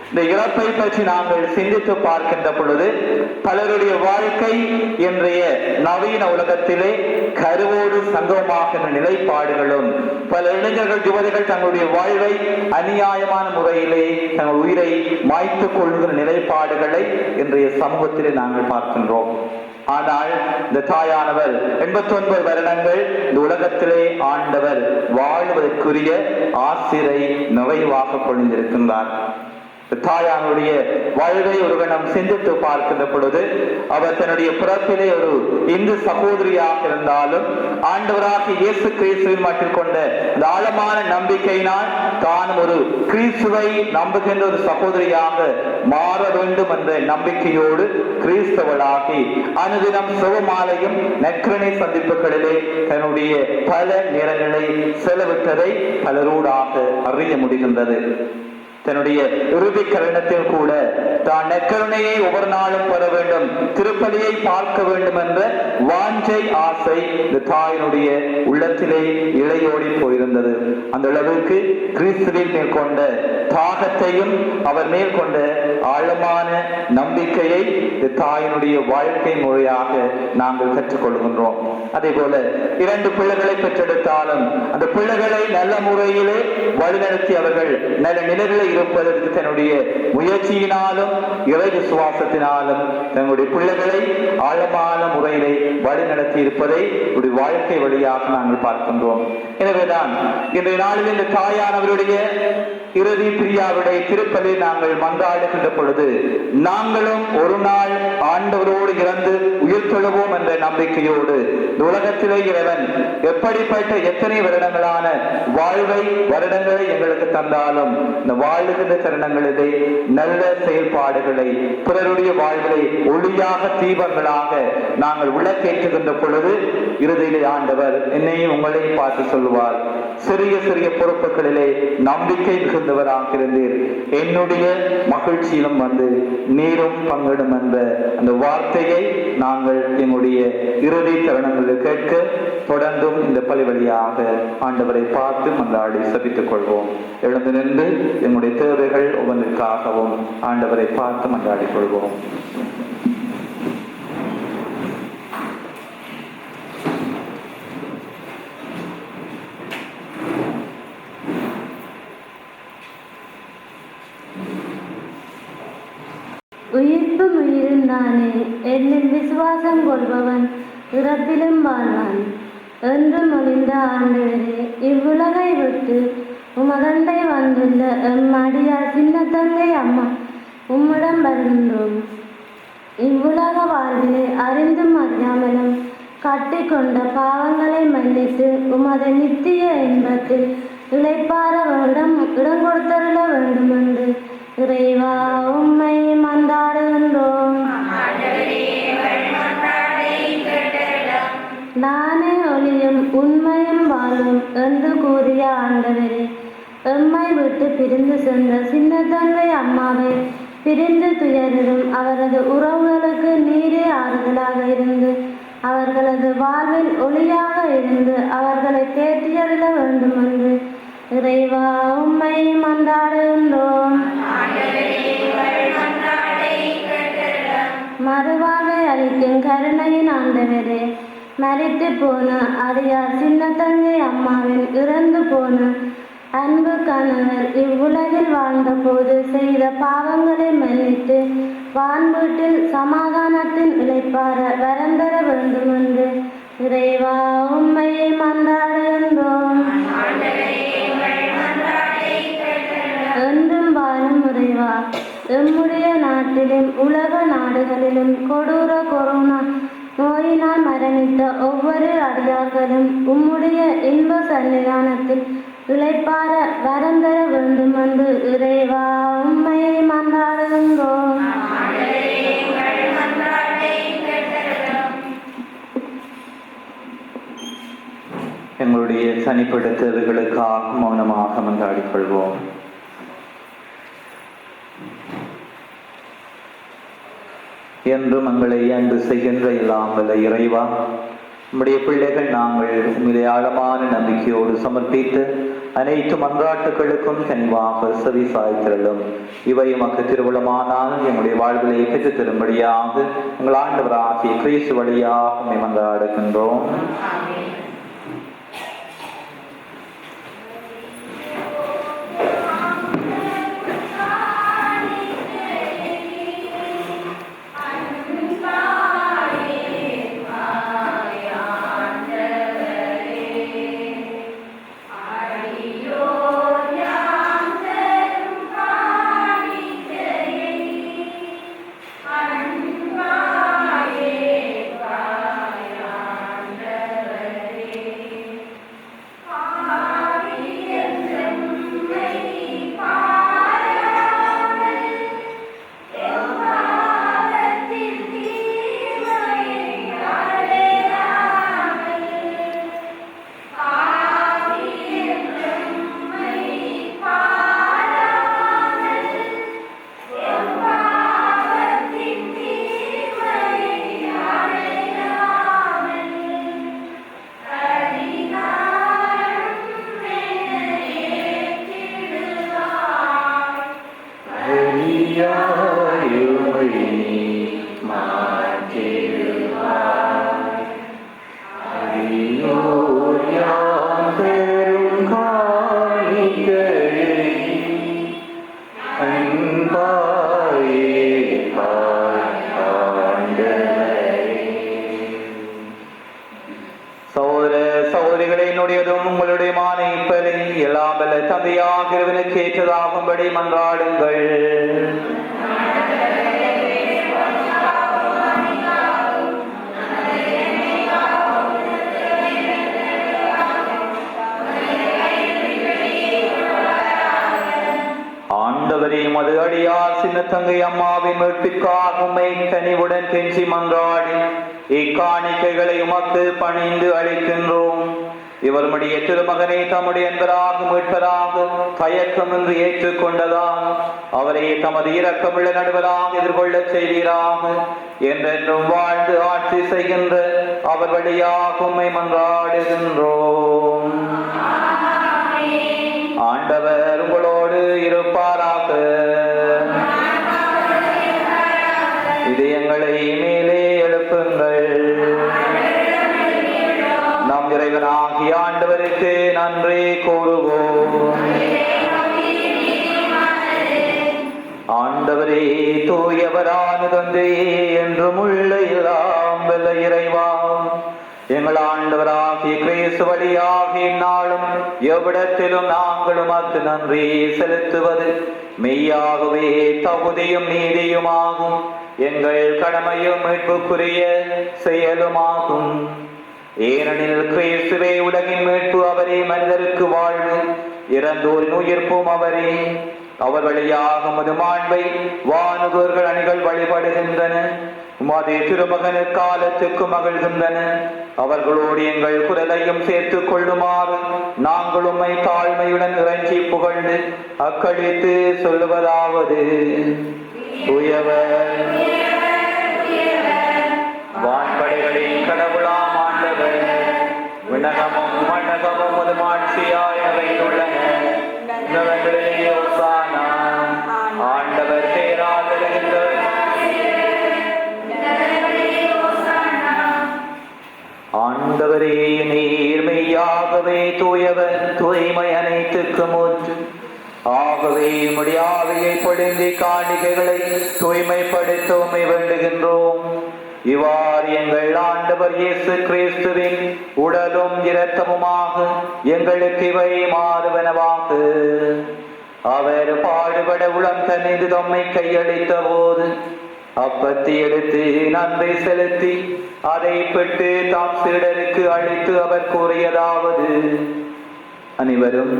இந்த இறப்பை பற்றி நாங்கள் சிந்தித்து பார்க்கின்ற பொழுது பலருடைய வாழ்க்கை இன்றைய நவீன உலகத்திலே கருவோடு சங்கமமாகின்ற நிலைப்பாடுகளும், பல இளைஞர்கள், யுவதிகள் தங்களுடைய வாழ்வை அநியாயமான முறையிலே தங்கள் உயிரை மாய்த்துக் கொள்கிற நிலைப்பாடுகளை இன்றைய சமூகத்திலே நாங்கள் பார்க்கின்றோம். ஆனால் இந்த தாயானவர் 89 வருடங்கள் இந்த உலகத்திலே ஆண்டவர் வாழ்வதற்குரிய ஆசிரை நிறைவாக பொழிந்திருக்கின்றார். தாயானுடைய வாழ்வை ஒரு கணம் சிந்தித்து பார்க்கின்ற பொழுது அவர் தன்னுடைய பிறப்பிலே ஒரு இந்து சகோதரியாக இருந்தாலும் ஆண்டவராக இயேசு கிறிஸ்துவின் மட்டில் கொண்ட இந்த ஆழமான நம்பிக்கையினால் தான் ஒரு கிறிஸ்துவை நம்புகின்ற ஒரு சகோதரியாக மாற வேண்டும் என்ற நம்பிக்கையோடு கிறிஸ்தவளாகி அனுதினம் சிவமாலையும் நற்கருணை சந்திப்புகளிலே தன்னுடைய பல நேரங்களை செலவிட்டதை பலரோடாக அறிய முடிகின்றது. தன்னுடைய இறுதி கருணத்தில் கூட தான் நற்கருணையை ஒவ்வொரு நாளும் பெற வேண்டும், திருப்பலியை பார்க்க வேண்டும் என்ற வாஞ்சை, ஆசை இந்த தாயினுடைய உள்ளத்திலே இளையோடி போயிருந்தது. அந்த அளவுக்கு கிறிஸ்துவின் மேற்கொண்ட தாகத்தையும் அவர் மேல் கொண்ட ஆழமான நம்பிக்கையை இந்த தாயினுடைய வாழ்க்கை முறையாக நாங்கள் கற்றுக்கொள்கின்றோம். அதே போல 2 பிள்ளைகளை பெற்றெடுத்தாலும் அந்த பிள்ளைகளை நல்ல முறையிலே வழிநடத்தி அவர்கள் நல்ல நிலையிலே இருப்பதற்கு தன்னுடைய முயற்சியினாலும் இறை விசுவாசத்தினாலும் தன்னுடைய பிள்ளைகளை ஆழமான முறையிலே வழிநடத்தி இருப்பதை ஒரு வாழ்க்கை வழியாக நாங்கள் பார்க்கின்றோம். எனவேதான் இன்றைய நாளில் இந்த தாயானவருடைய இறுதி பிரியாவுடைய திருப்பலை நாங்கள் மன்றாடுகின்ற பொழுது நாங்களும் ஒரு நாள் ஆண்டவரோடு இறந்து உயிர் தொழுவோம் என்ற நம்பிக்கையோடு உலகத்திலே இறைவன் எப்படிப்பட்ட எத்தனை வருடங்களான வருடங்களை எங்களுக்கு தந்தாலும் இந்த வாழுகின்ற தருணங்களிலே நல்ல செயல்பாடுகளை பிறருடைய வாழ்வை ஒளியாக தீபங்களாக நாங்கள் விளக்கேற்றுகின்ற பொழுது இறுதியிலே ஆண்டவர் என்னையும் உங்களையும் பார்த்து சொல்லுவார், சிறிய சிறிய பொறுப்புகளிலே நம்பிக்கை மிகுந்தவராக இருந்தீர், என்னுடைய மகிழ்ச்சியிலும் வந்து நீரும் பங்கிடும் என்ற அந்த வார்த்தையை நாங்கள் எங்களுடைய இறுதி தருணங்களில் கேட்க தொடர்ந்தும் இந்த பலி வழியாக ஆண்டவரை பார்த்து மன்றாடி சபித்துக் கொள்வோம். எழுந்து நின்று எங்களுடைய தேவைகள் ஒவ்வொன்றிற்காகவும் ஆண்டவரை பார்த்து மன்றாடிக் கொள்வோம். உயிர்ப்பும் உயிரும் நானே, என்னில் விசுவாசம் கொள்பவன் இறப்பிலும் வாழ்வான் என்று மொழிந்த ஆண்டவரே, இவ்வுலகை விட்டு உமதண்டை வந்துள்ள எம் அடியார் சின்னத்தங்கை அம்மா உம்மிடம் வருகின்றோம். இவ்வுலக வாழ்விலே அறிந்தும் அறியாமலும் கட்டிக்கொண்ட பாவங்களை மன்னித்து உமது நித்திய இன்பத்தில் இளைப்பார இடம் கொடுத்தருள வேண்டும் என்று இறைவா உம்மை மன்றாடுகின்றோம். நானே ஒளியும் உண்மையும் வாழும் என்று கூறிய ஆண்டவரே, எம்மை விட்டு பிரிந்து சென்ற சின்னத்தங்கை அம்மாவை பிரிந்து துயரிடும் அவரது உறவுகளுக்கு நீரே ஆறுதலாக இருந்து அவர்களது வாழ்வில் ஒளியாக இருந்து அவர்களை தேற்றியருள வேண்டும் என்று இறைவா உம்மை மன்றாடுகின்றோம். மறுவாழ்வை அளிக்கும் கருணையின் ஆண்டவரே, மரித்து போன அடியார் சின்னத்தங்கை அம்மாவின் இறந்து போன அன்பு கணவர் இவ்வுலகில் வாழ்ந்த போது செய்த பாவங்களை மன்னித்து வான்வீட்டில் சமாதானத்தின் இளைப்பார வரந்தர வேண்டும் என்று இறைவா உம்மை மன்றாடுகின்றோம். என்றும் வாழும் இறைவா, எம்முடைய நாட்டிலும் உலக நாடுகளிலும் கொடூர கொரோனா நோயினால் மரணித்த ஒவ்வொரு அடியார்களும் உம்முடைய இன்ப சன்னிதானத்தில் இளைப்பார வரந்தர வேண்டும் என்று இறைவா உம்மை மன்றாடுகின்றோம். எங்களுடைய தனிப்பட்ட தேவைகளுக்காக மௌனமாக மன்றாடிக் கொள்வோம். என்றும் எங்களை அன்பு செய்கின்ற எல்லாம் வல்ல இறைவா, நம்முடைய பிள்ளைகள் நாங்கள் உண்மையிலே ஆழமான நம்பிக்கையோடு சமர்ப்பித்து அனைத்து மன்றாட்டுகளுக்கும் கனிவாக செவி சாய்த்திரளும். இவை உமக்கு திருவுளமானால் எங்களுடைய வாழ்விலை பெற்று தரும்படியாக எங்கள் ஆண்டவராகிய கிறிஸ்து வழியாக மன்றாடுகின்றோம். சகோதரிகளினுடையதும் உங்களுடைய மானைப்பலை எல்லாம் வல்ல தந்தையாக இறைவனுக்கு ஏற்றதாகும்படி மன்றாடுங்கள். ஆண்டவரே, மது அடியார் சின்ன தங்கை அம்மாவின் மீட்பிற்காக உம்மை கனிவுடன் கெஞ்சி மன்றாடி இக்காணிக்கைகளை உமக்கு பணிந்து அளிக்கின்றோம். இவருடைய திருமகனை தம்முடைய என்பராக மீட்பராக தயக்கமின்றி ஏற்றுக்கொண்டதால் அவரை தமது இரக்கமுள்ள நடுவராக எதிர்கொள்ள செய்வீராக. என்றென்றும் வாழ்ந்து ஆட்சி செய்கின்ற அவர் வழியாக உம்மை மன்றாடுகின்றோம். ஆண்டவர் உங்களோடு இருப்பாராக. இதயங்களை மேலே எழுப்புங்கள். நம் இறைவனாகிய ஆண்டவருக்கு நன்றி கூறுவோம். ஆண்டவரே, தூயவரான தந்தையே, என்றும் உள்ள எல்லாம் வல்ல இறைவா, எங்கள் ஆண்டவராகிய கிறிஸ்து வழியாக இந்நாளும் எவ்விடத்திலும் நாங்கள் உமக்கு நன்றி செலுத்துவது மெய்யாகவே தகுதியும் நீதியுமாகும். எங்கள் கடமையும் மீட்புக்குரிய செயலுமாகும். ஏனெனில் கிறிஸ்துவே உலகின் மீட்பு அவரே, மனிதருக்கு வாழ்வு, இறந்தோரின் உயிர்ப்பும் அவரே. அவர் வழியாக உமது மாண்பை வானுதோர்கள் அணிகள் வழிபடுகின்றன. உமது திருமகனு காலத்துக்கு மகிழ்கின்றன. அவர்களோடு எங்கள் குரலையும் சேர்த்துக் கொள்ளுமாறு நாங்கள் உம்மை தாழ்மையுடன் இறைஞ்சி புகழ்ந்து அக்களித்து சொல்லுவதாவது: தூயவர், வான்படைகளின் கடவுளாம் ஆண்டவர், விண்ணகமும் மண்ணகமும் உமது மாட்சியாய் நிறைந்துள்ளன. ஆண்டவர் பேரால் வருகின்றவர். ஆண்டவரே, நீர் மெய்யாகவே தூயவர், தூய்மை அனைத்துக்கு மூச்சு. ஆகவே முடியாவையை பொழிந்தி காணிக்கைகளை தூய்மைப்படுத்த உம்மை வேண்டுகின்றோம். இவ்வாறு எங்கள் ஆண்டவர் இயேசு கிறிஸ்துவின் உடலும் இரத்தமுமாக எங்களுக்கு இவை மாறுவனவாக. அவர் பாடுபட உளம் தனிந்து தம்மை கையளித்த போது அப்பத்தை எடுத்து நன்மை செலுத்தி அதை பெற்று தாம் சீடருக்கு அளித்து அவர் கூறியதாவது: அனைவரும்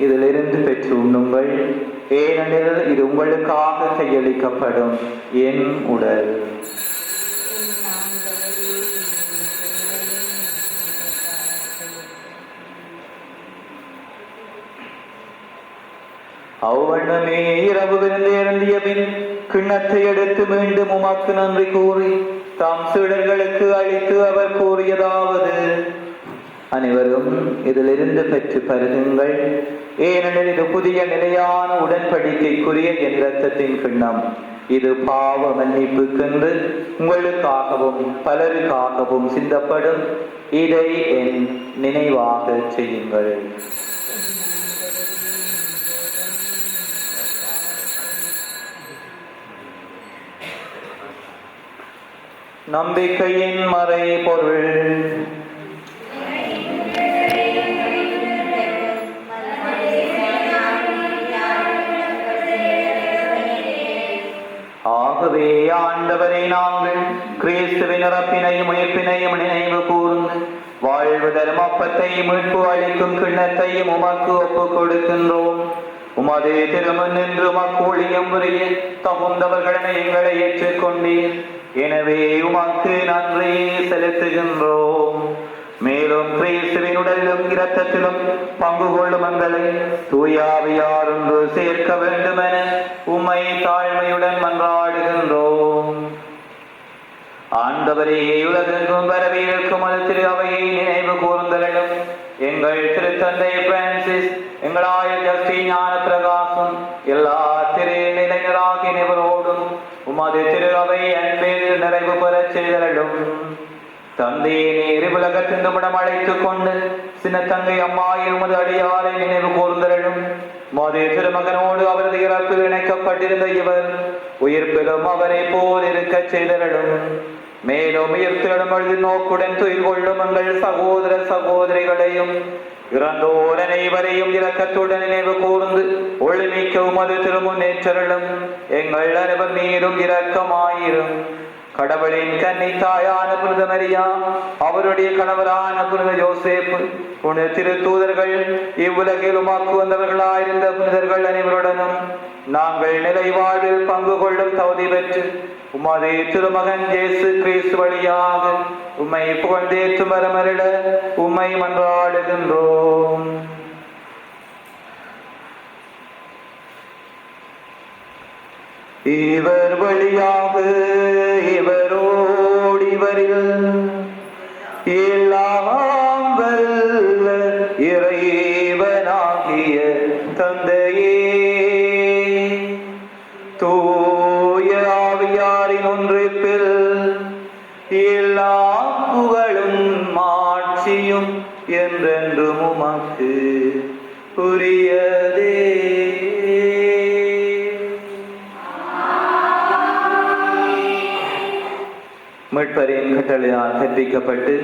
இதிலிருந்து பெற்று உண்ணுங்கள், ஏனெனில் இது உங்களுக்காக கையளிக்கப்படும் என் உடல். அவ்வண்ணமே இரவு விருந்து இறந்திய பின் கிண்ணத்தை எடுத்து மீண்டும் உமக்கு நன்றி கூறி தாம் சீடர்களுக்கு அளித்து அவர் கூறியதாவது: அனைவரும் இதிலிருந்து பெற்று பருகுங்கள், ஏனெனில் இது புதிய நிலையான உடன்படிக்கைக்குரிய என் இரத்தத்தின் கிண்ணம். இது பாவ மன்னிப்புக்கென்று உங்களுக்காகவும் பலருக்காகவும் சிந்தப்படும். இதை என் நினைவாக செய்யுங்கள். நம்பிக்கையின் மறை பொருள். ஆகவே ஆண்டவரை நாங்கள் கிறிஸ்துவின் இறப்பினையும் உயிர்ப்பினையும் நினைவு கூர்ந்து வாழ்வு தரும் அப்பத்தை மீட்பு அளிக்கும் கிண்ணத்தையும் உமக்கு ஒப்புக் கொடுக்கின்றோம். உமது திருமண் நின்று உமக்கு ஒளியும் புரிய தகுந்தவர்களை எங்களை ஏற்றுக்கொண்டீர். எனவே உமக்கு நன்றி செலுத்துகின்றோம். மேலும் கிறிஸ்துவின் உடலிலும் இரத்தத்திலும் பங்கு கொள்ளும் எங்களை தூயாவியார் ஒன்று சேர்க்க வேண்டுமென உம்மை தாழ்மையுடன் மன்றாடுகின்றோம். ஆண்டவரே, உலகெங்கும் வரவிருக்கும் அது திரு அவையை நினைவு கூர்ந்தலும் எங்கள் திருத்தந்தை பிரான்சிஸ், எங்களாய ஜஸ்டி ஞான பிரகாசம், எல்லா திரு நிலை இறையினராகிய அனைவரோடும் உமது திரு அவை அன்பில் நிறைவு பெறச் செய்தலும். தந்தையே, நீர் உலகத்தின் நிமிடம் அழைத்துக் கொண்டு சின்னத்தங்கை அம்மாயின் உமது அடியாரை நினைவு கூர்ந்தலும். உமது திருமகனோடு அவரது இறப்பில் இணைக்கப்பட்டிருந்த இவர் உயிர்ப்பிலும் அவரை போல் இருக்கச் செய்தலும். மேலும் உயிர்த்தெழும் நோக்குடன் துயில் கொள்ளும் எங்கள் சகோதர சகோதரிகளையும் இறந்தோர் அனைவரையும் இரக்கத்துடன் நினைவு கூர்ந்து ஒளிமிக்க உமது திருமுன்னேற்றலும். எங்கள் அனைவர் மீதும் இரக்கமாயிரும். கடவுளின் கன்னி தாயான புனித மரியா, அவருடைய கணவரான புனித யோசேப்பு, புனித திரு தூதர்கள், இவ்வுலகில் உமாக்கு வந்தவர்களாயிருந்த புனிதர்கள் அனைவருடனும் நாங்கள் நிலை வாழ்வில் பங்கு கொள்ளும் தகுதி பெற்று உமது திருமகன் இயேசு கிறிஸ்து வழியாக உம்மை புகழ்ந்தேற்று மரமருள உம்மை மன்றாடுகின்றோம். இவர் வழியாக இவரோடு இவரில் எல்லாம் வல்ல இறைவனாகிய தந்தையே, தூய ஆவியாரின் ஒன்றிப்பில் எல்லா புகழும் மாட்சியும் என்றென்றும் உமக்கு உரியதே. மீட்பரின் கட்டளையால் கற்பிக்கப்பட்டு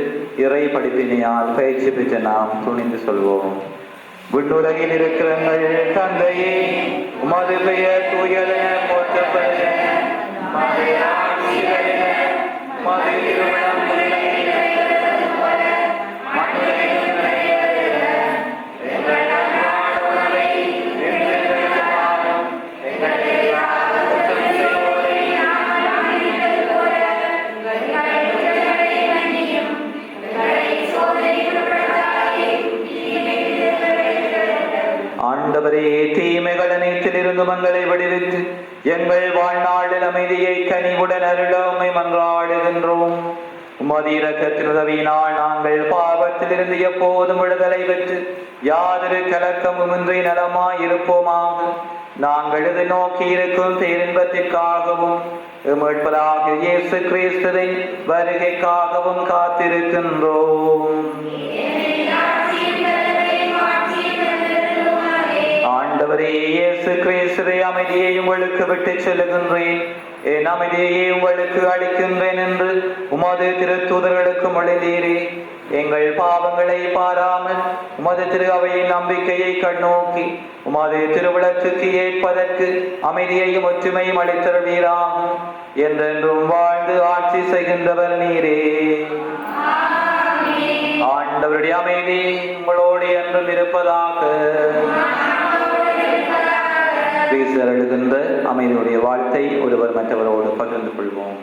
இறை படிப்பினையால் பயிற்சி பெற்ற நாம் துணிந்து சொல்வோம். விண்ணுலகில் இருக்கிற தந்தையே, உமது பெயர் தூயதென போற்றப்படுக. ஆண்டவரே, தீமைகள் அனைத்திலிருந்து மங்களை விடுவித்து எங்கள் வாழ்நாளில் அமைதியை கனிவுடன் அருள உம்மை மன்றாடுகின்றோம். உமது இரக்கத்தின் உதவியினால் நாங்கள் பாவத்திலிருந்து எப்போதும் விடுதலை பெற்று யாதொரு கலக்கமுமின்றி நலமாய் இருப்போமாக. நாங்கள் இதை நோக்கி இருக்கும் பேரின்பத்திற்காகவும் மீட்பராகிய இயேசு கிறிஸ்துவின் வருகைக்காகவும் காத்திருக்கின்றோம். ஆண்டவரே, இயேசு கிறிஸ்துவை அமைதியை உங்களுக்கு விட்டு செல்லுகின்றேன், என் அமைதியை உங்களுக்கு அளிக்கின்றேன் என்று உமது திரு தூதர்களுக்கு மொழிந்தீரே. எங்கள் பாவங்களை பாராமல் உமது திரு அவையின் நம்பிக்கையை கண்ணோக்கி உமது திருவிளக்குக்கு ஏற்பதற்கு அமைதியையும் ஒற்றுமையும் அளித்தருவீராக. என்றென்றும் வாழ்ந்து ஆட்சி செய்கின்றவர் நீரே. ஆண்டவருடைய அமைதி உங்களோடு என்றும் இருப்பதாக. எழுகின்ற அமைதியுடைய வாழ்த்தை ஒருவர் மற்றவரோடு பகிர்ந்து கொள்வோம்.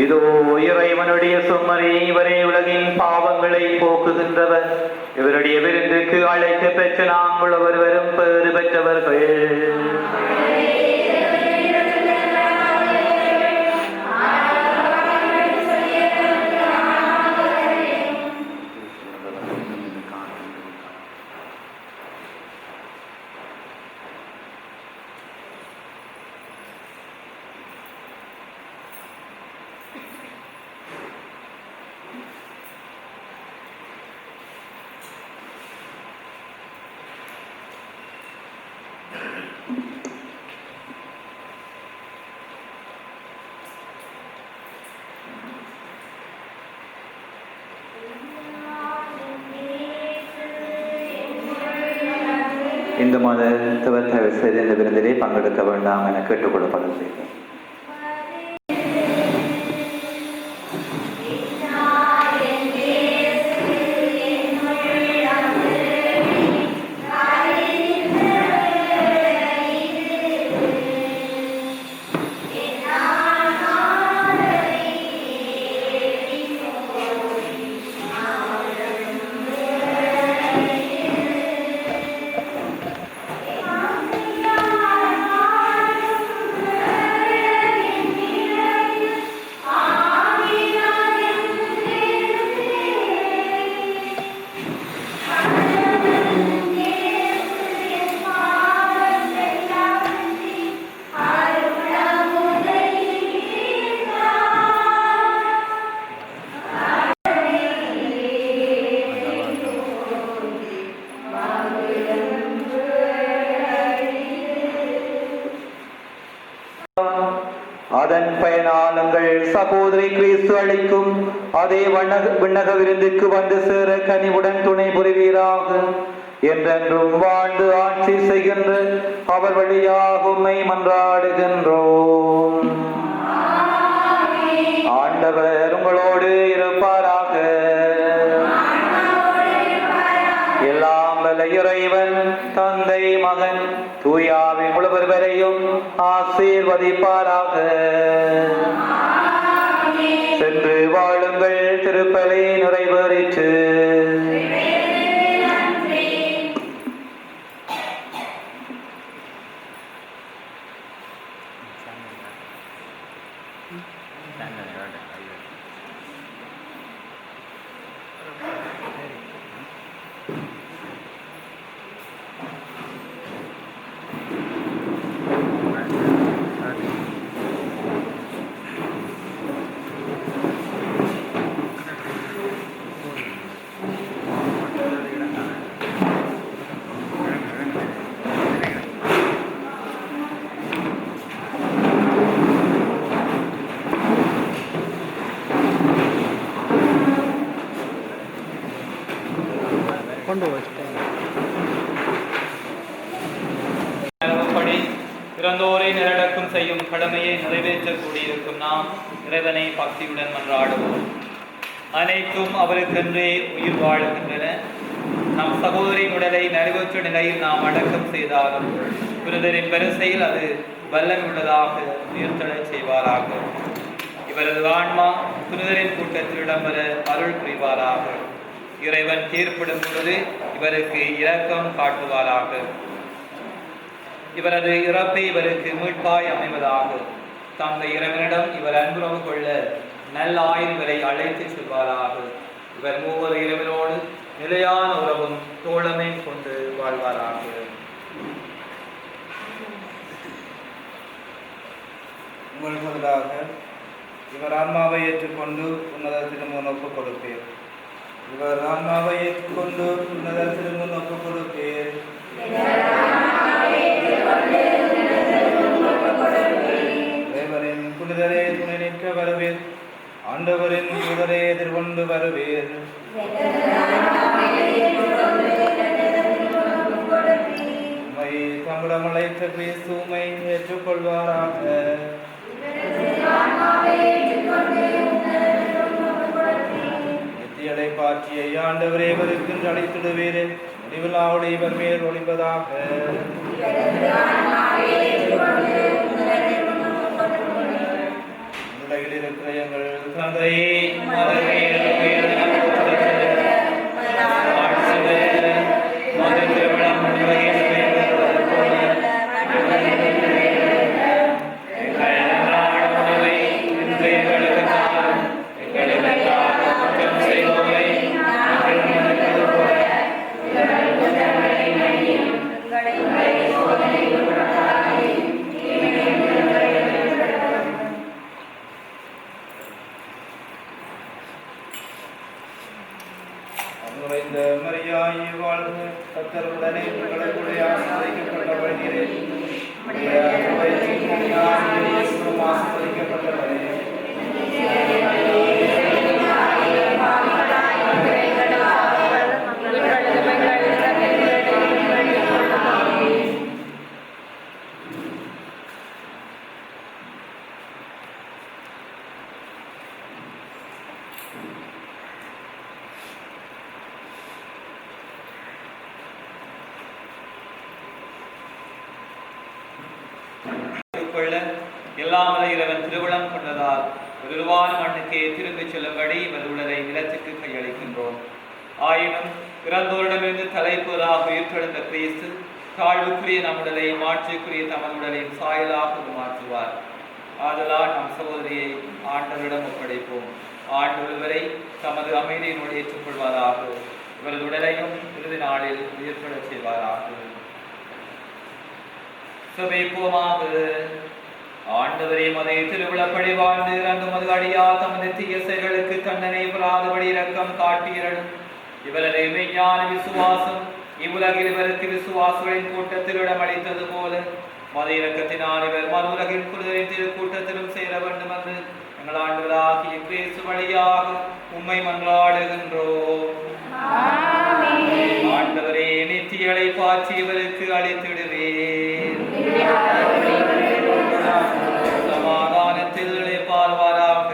இதோ இறைவனுடைய சுமரி, இவரே உலகின் பாவங்களை போக்குகின்றவர். இவருடைய விருந்துக்கு அழைக்க பெற்ற நாங்கள் ஒருவரும் பேறு பெற்றவர்கள். இந்த மாத தவிர செய்த இந்த விருந்திலே பங்கெடுக்க வேண்டாம் என கேட்டுக்கொள்ளப்படுகிறது. அதன் பயனாளங்கள் சகோதரி கிறிஸ்து அளிக்கும் அதே விண்ணக விருந்துக்கு வந்து சேர கனிவுடன் துணை புரிவீராக. என்றென்றும் வாழ்ந்து ஆட்சி செய்கின்ற அவர் வழியாக உம்மை மன்றாடுகின்றோம். ஆண்டவர் உங்களோடு இருப்பாராக. எல்லாம் வல்ல இறைவன் தந்தை மகன் தூயாவி முழுவரையும் ஆசீர்வதிப்பாராக. சென்று வாழுங்கள், திருப்பலி நிறைவேறிற்று. இறந்தோரை நிலடக்கம் செய்யும் கடமையை நிறைவேற்றக்கூடியிருக்கும் நாம் இறைவனை பக்தியுடன் மன்றாடுவோம். அனைத்தும் அவருக்கென்றே உயிர் வாழுகின்றன. நம் சகோதரின் உடலை நிறைவேற்ற நிலையில் நாம் அடக்கம் செய்தாலும் புனிதரின் வரிசையில் அது வல்லமையுள்ளதாக உயிர்த்தெழச் செய்வாராக. இவரது ஆன்மா புனிதரின் கூட்டத்தில் இடம்பெற அருள் புரிவாராக. இறைவன் தீர்ப்பிடும் பொழுது இவருக்கு இரக்கம் காட்டுவாராக. இவரது இறப்பை இவருக்கு மீட்பாய் அமைவதாக. தந்தை இறைவனிடம் இவர் அன்புறவு கொள்ள நல்ல ஆயுள் வரை அழைத்து செல்வாராக. இவர் மூவர் இறைவனோடு நிலையான உறவும் தோழமை கொண்டு வாழ்வாராக. உங்களுக்கு பதிலாக இவர் ஆன்மாவை ஏற்றுக்கொண்டு உன்னத திருமுன் ஒப்புக் கொடுப்பேர். இவர் ஆன்மாவை ஏற்றுக்கொண்டு உன்னத திருமுன் ஒப்புக் கொடுப்பேர். தேவரின் புனிதரே துணை நிற்க வருவீர். ஆண்டவரின் புனிதரே எதிர்கொண்டு வருவீர். உம்மை தம்மிடம் அழைத்த கிறிஸ்து உம்மை ஏற்றுக்கொள்வாராக. நித்தியலை பாற்றியை ஆண்டவரே இவருக்கு அழைத்திடுவீரே. முடிவில்லாவுடைய இவர் மேல் ஒளிப்பதாக. உலகில் இருக்கிற எங்கள் தந்தையே, மரியாயே வாழ்க. கர்த்தருடனே உங்களுடைய ஆசீர்வதிக்கப்பட்ட வழியிலே ஆசீர்வதிக்கப்பட்டவரே. எல்லாமலை இறைவன் திருவிழம் கொண்டதால் உருவான மண்ணுக்கே திரும்பிச் செல்லும்படி இவர் உடலை நிலத்துக்கு கையளிக்கின்றோம். ஆயினும் இறந்தோரிடமிருந்து தலைப்போராக உயிர்த்தெழுந்த கிறிஸ்து தாழ்வுக்குரிய நம் உடலை மாற்றுக்குரிய தமது உடலின் சாயலாக மாற்றுவார். ஆதலால் நம் சகோதரியை ஆண்டவரிடம் ஒப்படைப்போம். ஆண்டவரை தமது அமைதியினோடு ஏற்றுக்கொள்வாராக. இவரது உடலையும் இறுதி நாளில் உயிர்த்தெழச் செய்வாராக. சபைப்போமாக. ஆண்டவரே மதை திருவிழப்படி வாழ்ந்து இறங்கும் மது அடியா தமது தீய செயல்களுக்கு தண்டனை பெறாதபடி இரக்கம் காட்டியரும். இவரது மெய்ஞான விசுவாசம் இவ்வுலகில் இவருக்கு விசுவாசிகளின் கூட்டத்தில் இடமளித்தது போல மத இறக்கத்தினால் இவர் மறு உலகின் குழுதலின் திருக்கூட்டத்திலும் சேர வேண்டும் என்று எங்கள் ஆண்டவராகிய கிறிஸ்து வழியாக உம்மை மன்றாடுகின்றோம். ஆண்டவரே, நித்தியலை பாய்ச்சி இவருக்கு அளித்திடுவேன். சமாதானத்தில் இளைப்பாறுவாராக.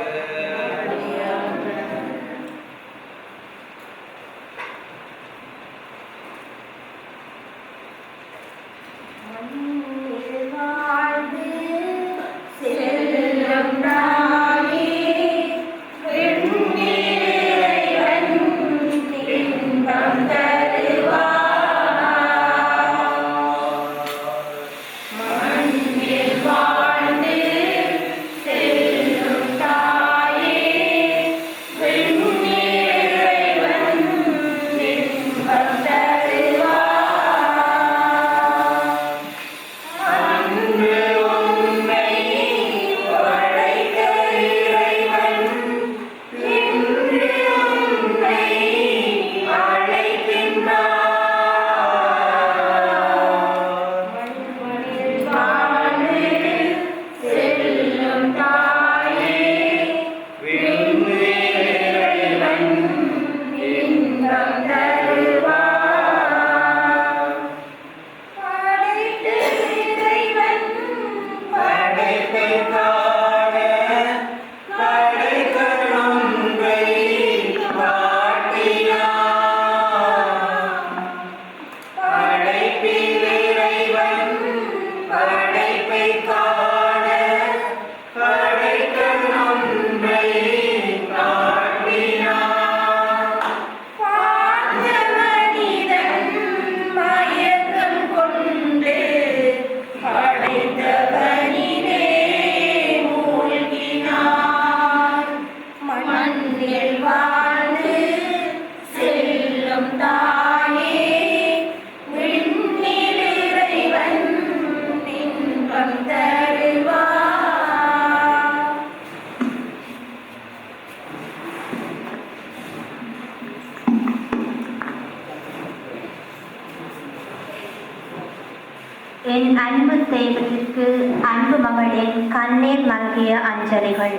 என் அன்பு தெய்வத்திற்கு அன்பு மகளின் கண்ணீர் மல்கிய அஞ்சலிகள்.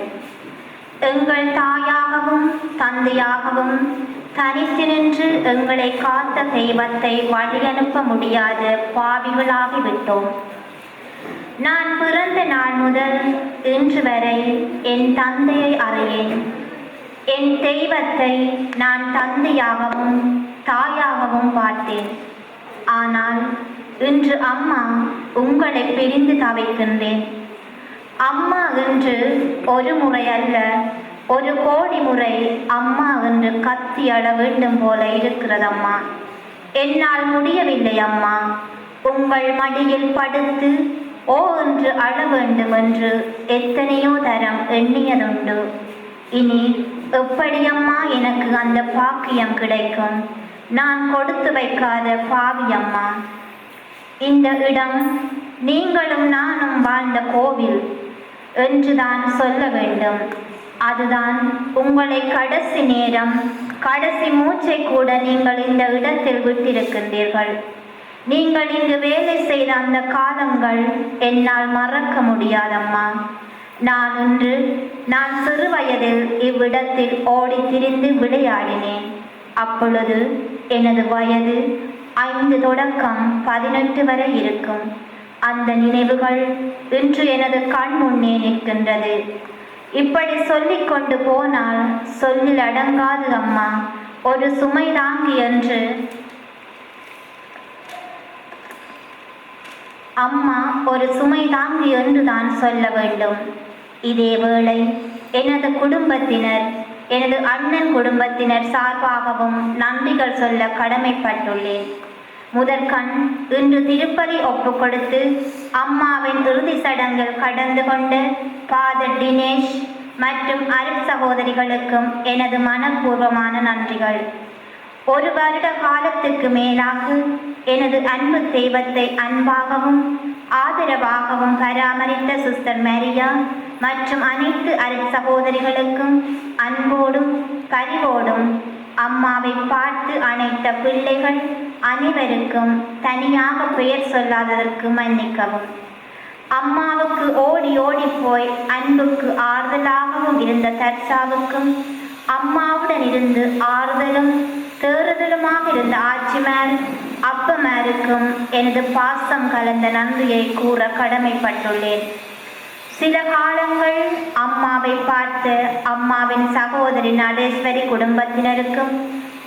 எங்கள் தாயாகவும் தந்தையாகவும் தனித்து நின்று எங்களை காத்த தெய்வத்தை வழியனுப்ப முடியாத பாவிகளாகிவிட்டோம். நான் பிறந்த நாள் முதல் இன்று வரை என் தந்தையை அறியேன். என் தெய்வத்தை நான் தந்தையாகவும் தாயாகவும் பார்த்தேன். ஆனால் இன்று அம்மா உங்களை பிரிந்து தவிக்கின்றேன். அம்மா என்று ஒரு முறை அல்ல, 1 கோடி முறை அம்மா என்று கத்தி அழ வேண்டும் போல இருக்கிறதம்மா. என்னால் முடியவில்லை அம்மா. உங்கள் மடியில் படுத்து ஓ என்று அழ வேண்டும் என்று எத்தனையோ தரம் எண்ணியதுண்டு. இனி எப்படி அம்மா எனக்கு அந்த பாக்கியம் கிடைக்கும்? நான் கொடுத்து வைக்காத பாவி அம்மா. இந்த இடம் நீங்களும் நானும் வாழ்ந்த கோவில் என்றுதான் சொல்ல வேண்டும். அதுதான் உங்களை கடைசி நேரம், கடைசி மூச்சை கூட நீங்கள் இந்த இடத்தில் விட்டிருக்கின்றீர்கள். நீங்கள் இங்கு வேலை செய்த அந்த காலங்கள் என்னால் மறக்க முடியாதம்மா. நான் சிறு வயதில் இவ்விடத்தில் ஓடி திரிந்து விளையாடினேன். அப்பொழுது எனது வயது 5 தொடக்கம் 18 வரை இருக்கும். அந்த நினைவுகள் இன்று எனது கண் முன்னே நிற்கின்றது. இப்படி சொல்லிக் கொண்டு போனால் சொல்லில் அடங்காது அம்மா. ஒரு சுமை தாங்கி என்று அம்மா ஒரு சுமை தாங்கி என்று தான் சொல்ல வேண்டும். இதேவேளை எனது குடும்பத்தினர், எனது அண்ணன் குடும்பத்தினர் சார்பாகவும் நன்றிகள் சொல்ல கடமைப்பட்டுள்ளேன். முதற்கண் இன்று திருப்பதி ஒப்பு கொடுத்து அம்மாவின் இறுதி சடங்கில் கடந்து கொண்டு ஃபாதர் தினேஷ் மற்றும் அருட் சகோதரிகளுக்கும் எனது மனப்பூர்வமான நன்றிகள். 1 வருட காலத்துக்கு மேலாக எனது அன்பு தெய்வத்தை அன்பாகவும் ஆதரவாகவும் பராமரித்த சிஸ்டர் மரியா மற்றும் அனைத்து அருட் சகோதரிகளுக்கும் அன்போடும் பரிவோடும் அம்மாவை பார்த்து அணைத்த பிள்ளைகள் அனைவருக்கும் தனியாக பெயர் சொல்லாததற்கு மன்னிக்கவும். அம்மாவுக்கு ஓடி ஓடி போய் அன்புக்கு ஆறுதலாகவும் இருந்த தர்சாவுக்கும் அம்மாவுடன் இருந்து ஆறுதலும் தேறுதலுமாக இருந்த ஆட்சிமார் அப்பமாருக்கும் எனது பாசம் கலந்த நன்றியை கூற கடமைப்பட்டுள்ளேன். சில காலங்கள் அம்மாவை பார்த்து அம்மாவின் சகோதரி நடேஸ்வரி குடும்பத்தினருக்கும்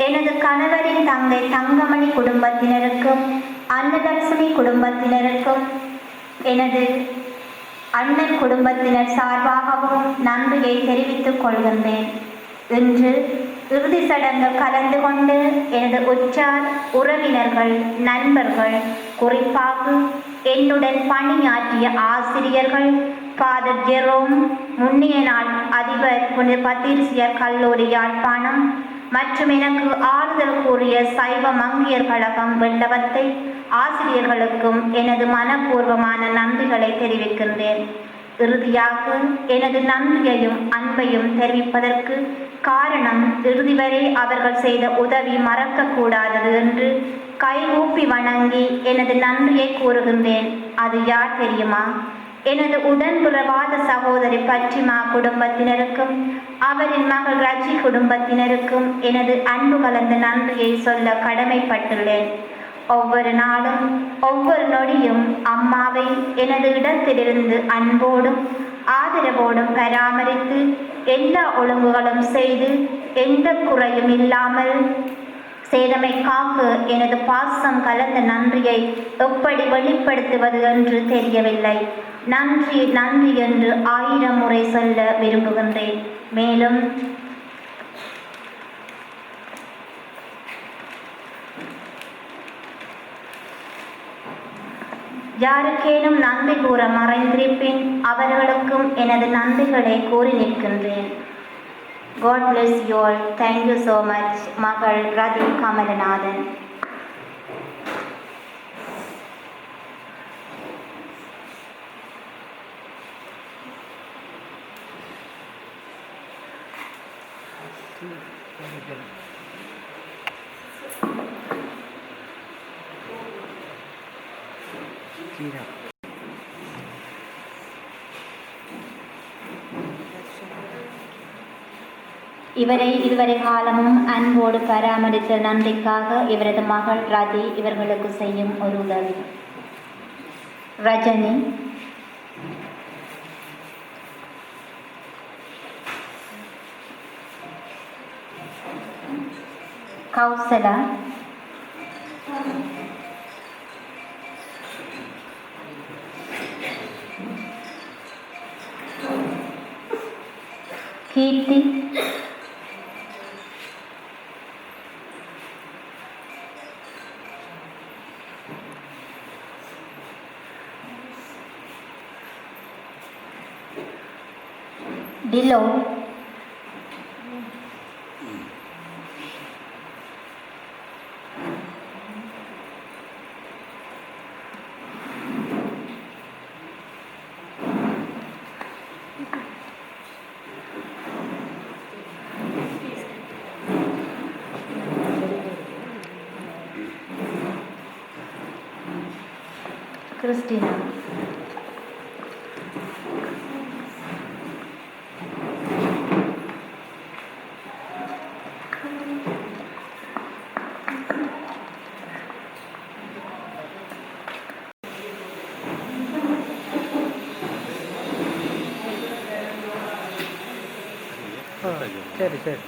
எனது கணவரின் தங்கை தங்கமணி குடும்பத்தினருக்கும் அன்னதர்சினி குடும்பத்தினருக்கும் எனது அண்ணன் குடும்பத்தினர் சார்பாகவும் நன்றியை தெரிவித்துக் கொள்கின்றேன். இன்று இறுதி சடங்கு கலந்து கொண்டு எனது உற்றார் உறவினர்கள் நண்பர்கள் குறிப்பாக என்னுடன் பணியாற்றிய ஆசிரியர்கள் ஃபாதர் ஜெரோம் முன்னிய நாள் அதிபர் புனித பத்திரிசியர் கல்லூரி யாழ்ப்பாணம் மற்றும் எனக்கு ஆறுதல் கூறிய சைவ மங்கியர் கழகம் வெள்ளவத்தை ஆசிரியர்களுக்கும் எனது மனப்பூர்வமான நன்றிகளை தெரிவிக்கின்றேன். இறுதியாக எனது நன்றியையும் அன்பையும் தெரிவிப்பதற்கு காரணம் இறுதி வரை அவர்கள் செய்த உதவி மறக்கக்கூடாதது என்று கைகூப்பி வணங்கி எனது நன்றியை கூறுகின்றேன். அது யார் தெரியுமா? எனது உடன்பிறவாத சகோதரி பற்றிமா குடும்பத்தினருக்கும் அவரின் மகள் ரஜி குடும்பத்தினருக்கும் எனது அன்பு கலந்த நன்றியை சொல்ல கடமைப்பட்டுள்ளேன். ஒவ்வொரு நாளும் ஒவ்வொரு நொடியும் அம்மாவை எனது இடத்திலிருந்து அன்போடும் ஆதரவோடும் பராமரித்து எல்லா ஒழுங்குகளும் செய்து எந்த குறையும் இல்லாமல் சேதமை காக்க எனது பாசம் கலந்த நன்றியை எப்படி வெளிப்படுத்துவது என்று தெரியவில்லை. நன்றி நன்றி என்று 1000 முறை சொல்ல விரும்புகின்றேன். மேலும் யாருக்கேனும் நன்றி கூற மறைந்திருப்பின் அவர்களுக்கும் எனது நன்றிகளை கூறி நிற்கின்றேன். God bless you all. Thank you so much. மகள் ரதி கமலநாதன். இவரை இதுவரை காலமும் அன்போடு பராமரித்த நன்றிக்காக இவரது மகள் ரதி இவர்களுக்கு செய்யும் ஒரு உதவி. ரஜனி, கௌசலா, கீர்த்தி, டிலோ, கிறிஸ்டினா, சரி சரி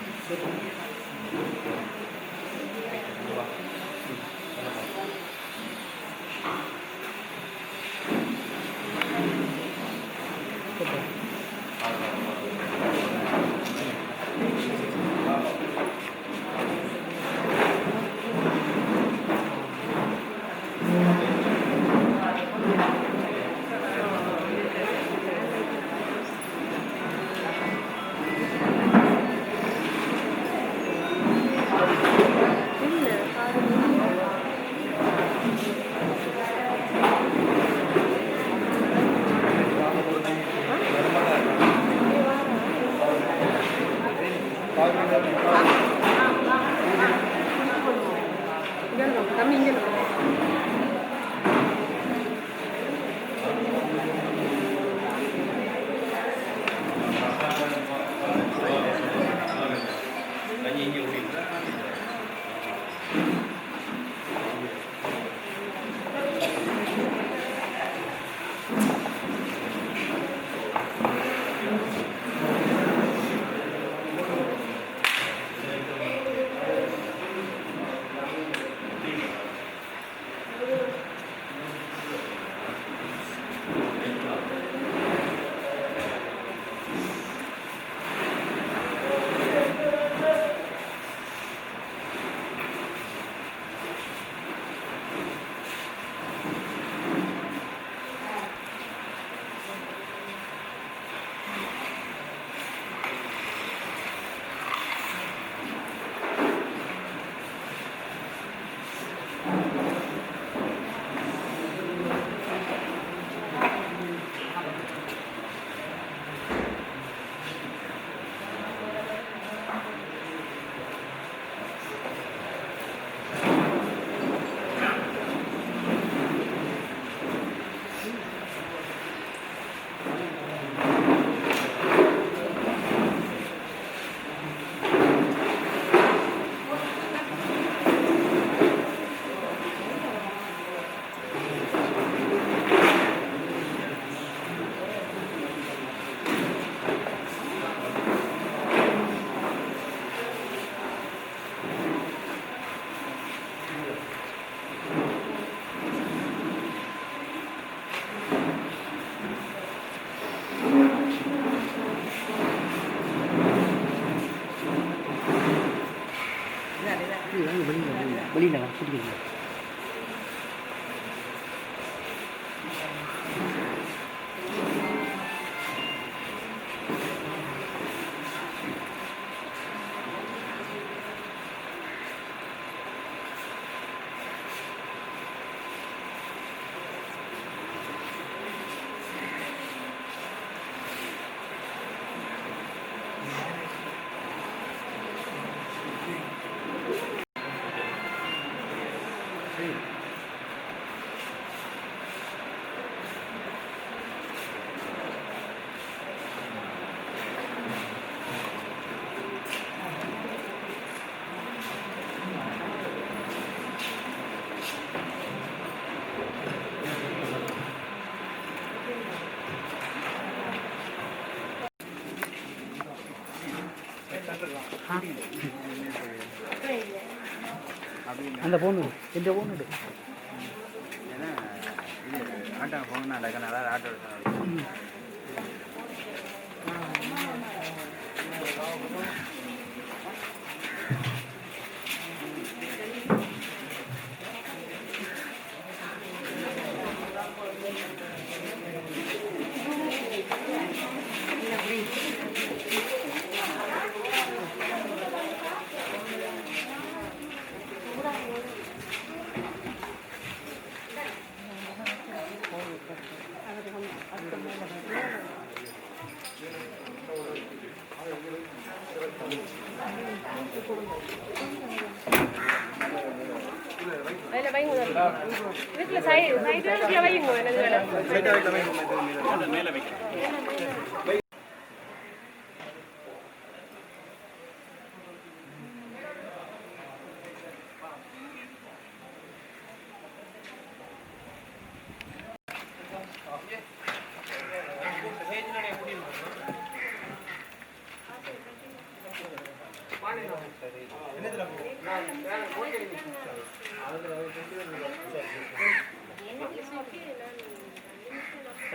வெளியில் பிடிக்கிறது. அந்த ஃபோன் எந்த ஃபோன் எடு ஏன்னா இது ஆட்டோ ஃபோன் நடக்கனால ஆட்டோ எடுக்கணும்.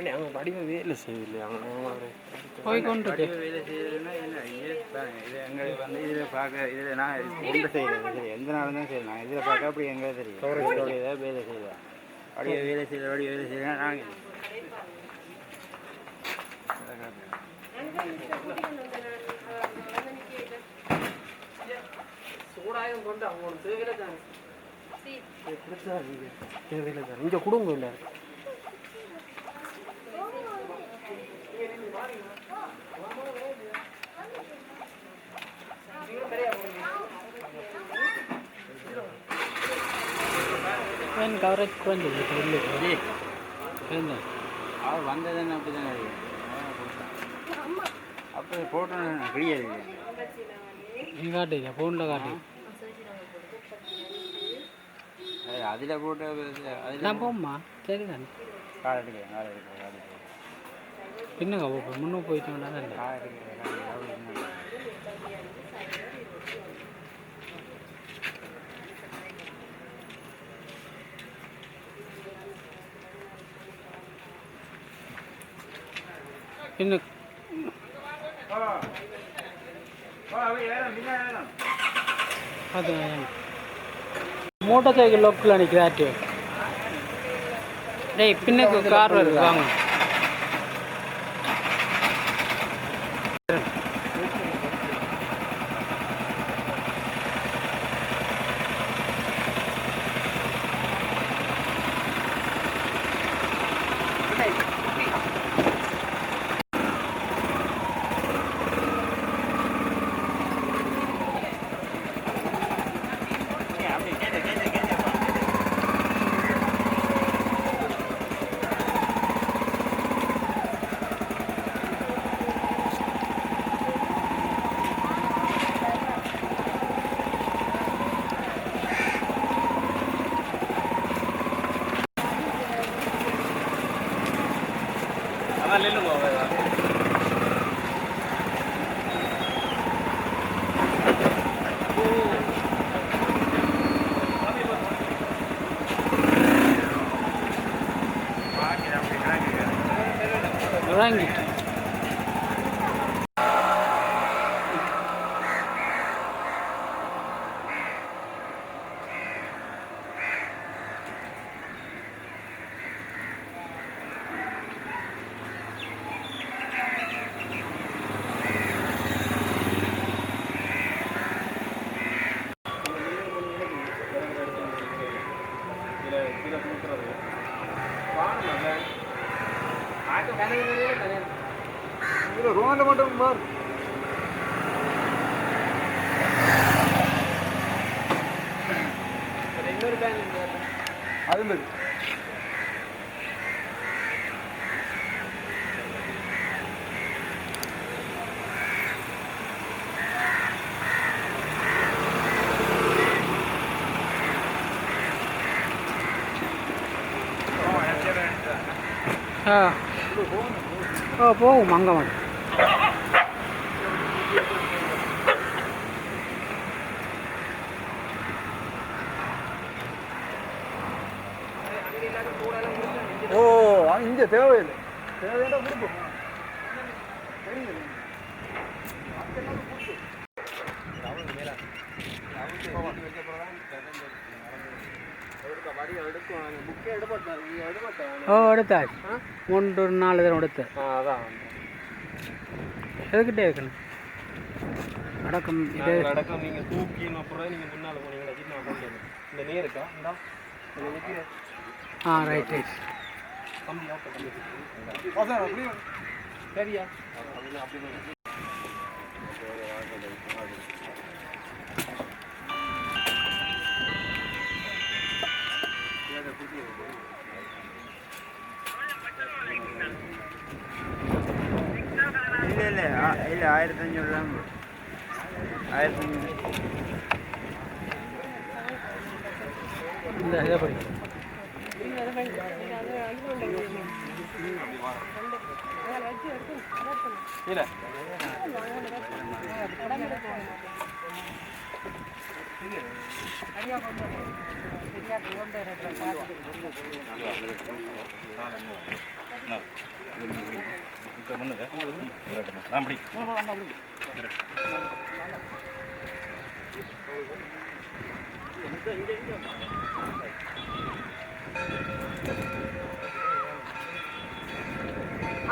அவங்க படிவ வேலை செய்யலையே அவங்க போய்கொண்டு வேலை செய்யறதுன்னா என்ன இது எங்களுக்கு வந்து இதில் பார்க்க இதில் நான் ஒன்று செய்கிறேன் சரி எந்த நாளும் தான் சரி நான் இதில் பார்க்க அப்படி எங்களுக்கு தெரியும் ஏதாவது வேலை செய்வேன் அப்படியே வேலை செய்கிறேன் நாங்கள் சூடாயம் கொண்டு அவங்க தேவையில்லை தானே தேவையில்லை தானே இங்கே குடும்பம் இல்லை கவரேஜ் குறைஞ்சது அவர் வந்ததுன்னு அப்படி தானே அப்போ போட்டோன்னு கிடையாது நீ காட்டியா ஃபோனில் காட்டி அதில் போட்டு அதில் நான் போம்மா சரிதான் கால் எடுக்கிறேன் கால் எடுக்கிறேன் பின்னங்க போப்போம் முன்னே போயிட்டு வேண்டாம் கால் எடுக்கிறேன் இன்னும் அது மோட்டார் சைக்கிள் லோக்கில் நிற்கிறாட்டு டேய் பின்னுக்கு கார் வருது வாங்க இறங்கிட்டு ரோண்ட மட்டும் பார் இன்னொரு பேங்க் அது மாதிரி போகும் அங்கே வந்து ஓ இங்கே தேவையில்லை தேவையான கொடுப்போம் ஓ எடுத்தாச்சு 3-4 தரம் எடுத்து அதான் எதுக்கிட்டே இருக்கணும் அடக்கம் இது அடக்கம் நீங்கள் தூக்கின அப்புறம் நீங்கள் முன்னால் போனீங்களா நான் கொண்டு இந்த நேருக்கா இந்தா நிற்கிறேன் ஆ ரைட் ரைட் சரியா இல்லை 1500 தான் 1500 இந்த இதை படி இல்லை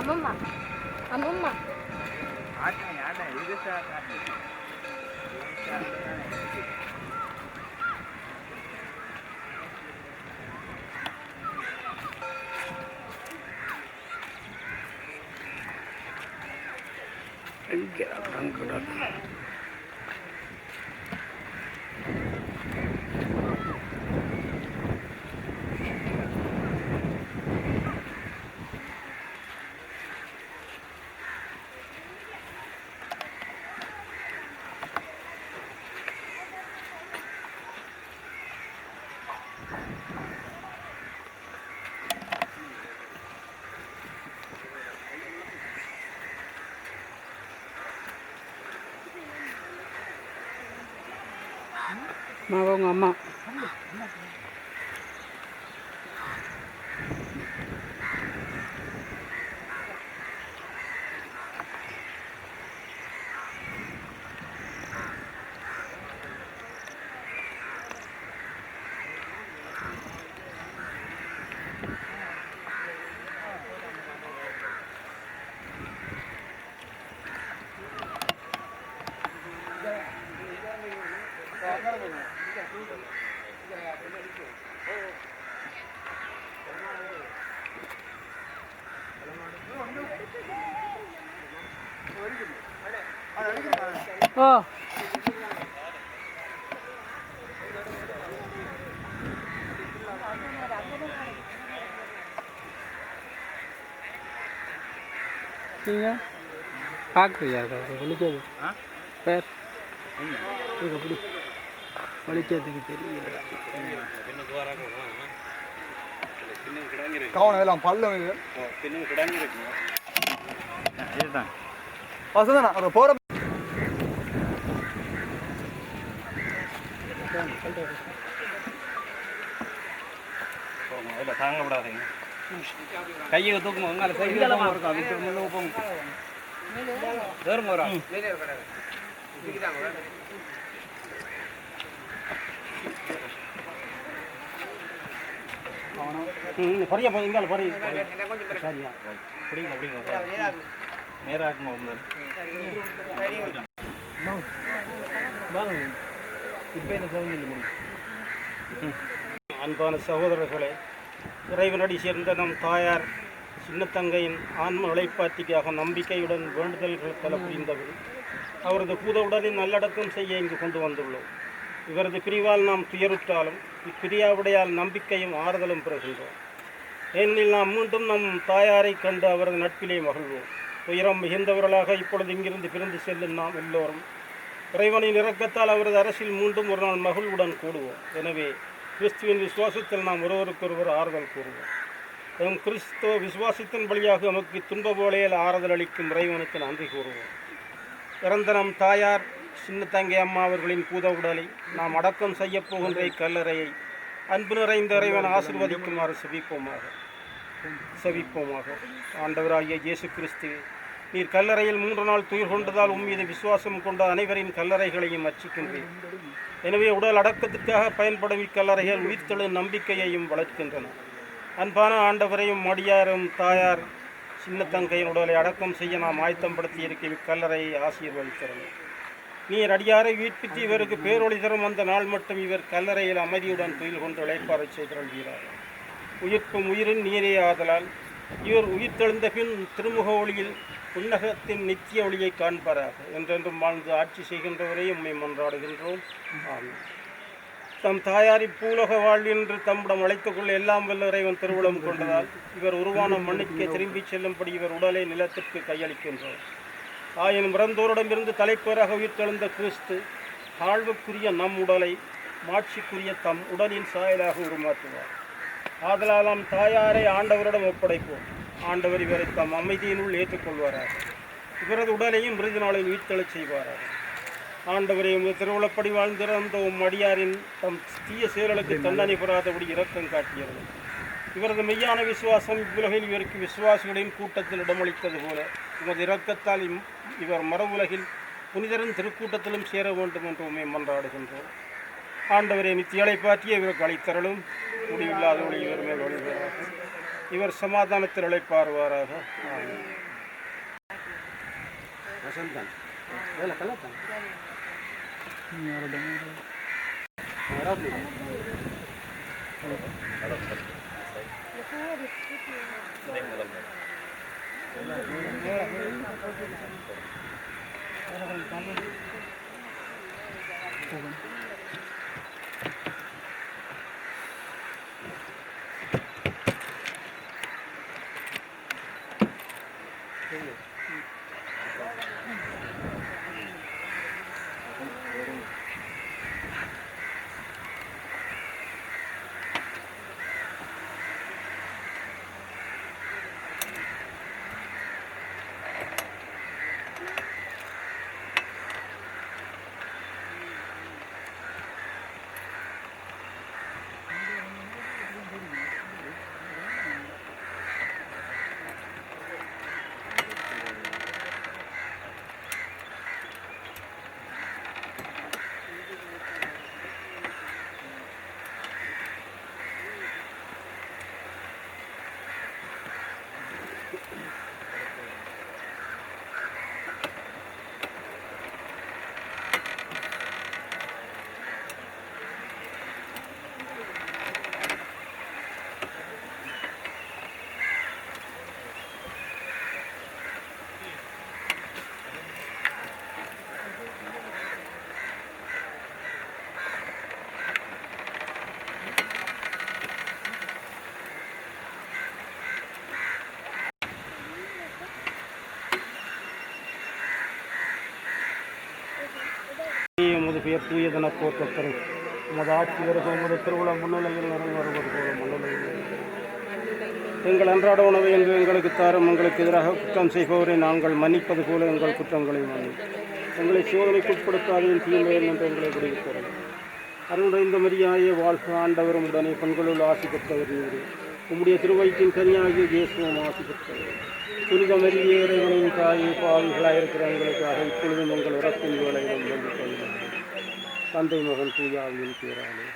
அம்மம்மா அம்மம்மா இது சார் உங்கள் அம்மா ஓ நீங்கள் பார்க்குறியா வலிக்காது பேர் இது அப்படி வலிக்கிறதுக்கு தெரியல கவனம் எல்லாம் பல்ல இதுதான் வசந்தா ஒரு போகிற இல்லை தாங்கப்படாதீங்க கையை தூக்குமா உங்களை கையில் இருக்கா அதுக்கு முன்னே போங்க தூரம் வரா பொறிய போய் இங்கால பொறி சரியா பிடிங்க பிடிங்க நேராக்குமா வந்து இப்போ இந்த சவுண்ட் அன்பான சகோதரர்களே, இறைவனடி சேர்ந்த நம் தாயார் சின்னத்தங்கையின் ஆன்ம உழைப்பாட்டிக்காக நம்பிக்கையுடன் வேண்டுதல்கள் பல புரிந்தவர் அவரது பூத உடலின் நல்லடக்கம் செய்ய இங்கு கொண்டு வந்துள்ளோம். இவரது பிரிவால் நாம் துயருற்றாலும் இப்பிரியாவுடையால் நம்பிக்கையும் ஆறுதலும் பெறுகின்றோம். ஏனெனில் நாம் மீண்டும் நம் தாயாரை கண்டு அவரது நட்பிலே மகிழ்வோம். துயரம் மிகுந்தவர்களாக இப்பொழுது இங்கிருந்து பிரிந்து செல்லும் நாம் எல்லோரும் இறைவனின் இரக்கத்தால் அவரது அரசில் மீண்டும் ஒரு நாள் மகிழ்வுடன் கூடுவோம். எனவே கிறிஸ்துவின் விசுவாசத்தில் நாம் ஒருவருக்கொருவர் ஆறுதல் கூறுவோம். எம் கிறிஸ்துவ விசுவாசத்தின் வழியாக நமக்கு துன்ப போலையில் ஆறுதல் அளிக்கும் இறைவனுக்கு நன்றி கூறுவோம். இறந்த நம் தாயார் சின்னத்தங்கை அம்மா அவர்களின் பூத உடலை நாம் அடக்கம் செய்யப் போகின்ற இக்கல்லறையை அன்பு நிறைந்த இறைவன் ஆசீர்வதிக்குமாறு செவிப்போமாக. ஆண்டவராகிய இயேசு கிறிஸ்து, நீர் கல்லறையில் 3 நாள் துயிர் கொண்டதால் உம்மீது விசுவாசம் கொண்ட அனைவரின் கல்லறைகளையும் அர்ச்சிக்கின்றேன். எனவே உடல் அடக்கத்திற்காக பயன்படும் இக்கல்லறைகள் உயிர்த்தெழும் நம்பிக்கையையும் வளர்க்கின்றன. அன்பான ஆண்டவரையும் மடியாரும் தாயார் சின்னத்தங்கையின் உடலை அடக்கம் செய்ய நாம் ஆயத்தப்படுத்தி இருக்கும் இக்கல்லறையை ஆசீர்வதிக்கிறோம். நீர் அடியாரை உயிர்ப்பித்து இவருக்கு பேரொளி தரும் அந்த நாள் மட்டும் இவர் கல்லறையில் அமைதியுடன் துயில் கொண்டு இளைப்பாறை செய்தருள்கிறார். உயிர்ப்பும் உயிரின் நீரே ஆதலால் இவர் உயிர்த்தெழுந்த பின் திருமுக ஒளியில் புன்னகத்தின் நித்திய ஒளியை காண்பாராக. என்றென்றும் வாழ்ந்து ஆட்சி செய்கின்றவரை உம்மை மன்றாடுகின்றோம். ஆமென். தம் தாயார் இப்பூலக வாழ்வென்று தம்மிடம் அழைத்துக்கொள்ள எல்லாம் வல்ல இறைவன் திருவுளம் கொண்டதால் இவர் உருவான மண்ணுக்கு திரும்பி செல்லும்படி இவர் உடலை நிலத்திற்கு கையளிக்கின்றோம். ஆயினும் இறந்தோரிடமிருந்து தலைப்பேராக உயிர்த்தெழுந்த கிறிஸ்து தாழ்வுக்குரிய நம் உடலை மாட்சிக்குரிய தம் உடலின் சாயலாக உருமாற்றுவார். ஆதலால் நம் தாயாரை ஆண்டவரிடம் ஒப்படைப்போம். ஆண்டவர் இவரை தம் அமைதியினுள் ஏற்றுக்கொள்வாராக. இவரது உடலையும் இறுதி நாளில் உயிர்த்தெழச் செய்வாராக. ஆண்டவரை திருவுளப்படி வாழ்ந்திருந்த அடியாரின் தம் தீய செயல்களுக்கு தண்டனை பெறாதபடி இரக்கம் காட்டியது. இவரது மெய்யான விசுவாசம் இவ்வுலகில் இவருக்கு விசுவாசிகளின் கூட்டத்தில் இடமளித்தது போல இவரது இரக்கத்தால் இவர் மறுவுலகில் புனிதரின் திருக்கூட்டத்திலும் சேர வேண்டும் என்று உண்மை மன்றாடுகின்றோம். ஆண்டவரை நித்தியலை பாற்றிய இவருக்கு அளித்தரலும் முடிவில்லாத ஒளி இவர் மேல் ஒளிவராக. இவர் சமாதானத்தில் இழைப்பாருவாராக. பெயர் தூயதென போற்றத்தரும் உமது ஆட்சி வருக, உமது திருவிழா முன்னிலையில் நிறைவேறுவது போல முன்னிலையில் எங்கள் அன்றாட உணவை என்று எங்களுக்கு தாரும். எங்களுக்கு எதிராக குற்றம் செய்பவரை நாங்கள் மன்னிப்பது போல எங்கள் குற்றங்களை மன்னி எங்களை சோதனைக்குட்படுத்தாதையும் தீமையில் என்று எங்களை விடுவித்தரும். அருளுடைந்த மரியாதையை வாழ்க, ஆண்டவரும் உடனே பெண்களுள் ஆசி பெற்றவர் நீரே. உம்முடைய திருவயிற்றின் கனியாகிய இயேசுவும் ஆசி பெற்றவர். புனித மரியே, இறைவனின் தாயே, பாவிகளாக இருக்கிற எங்களுக்காக இப்பொழுதும் எங்கள் இறப்பின் வேளையிலும் வேண்டிக் கொள்ளுங்கள். தந்தை மகன் தூயாவியின் பேராலே.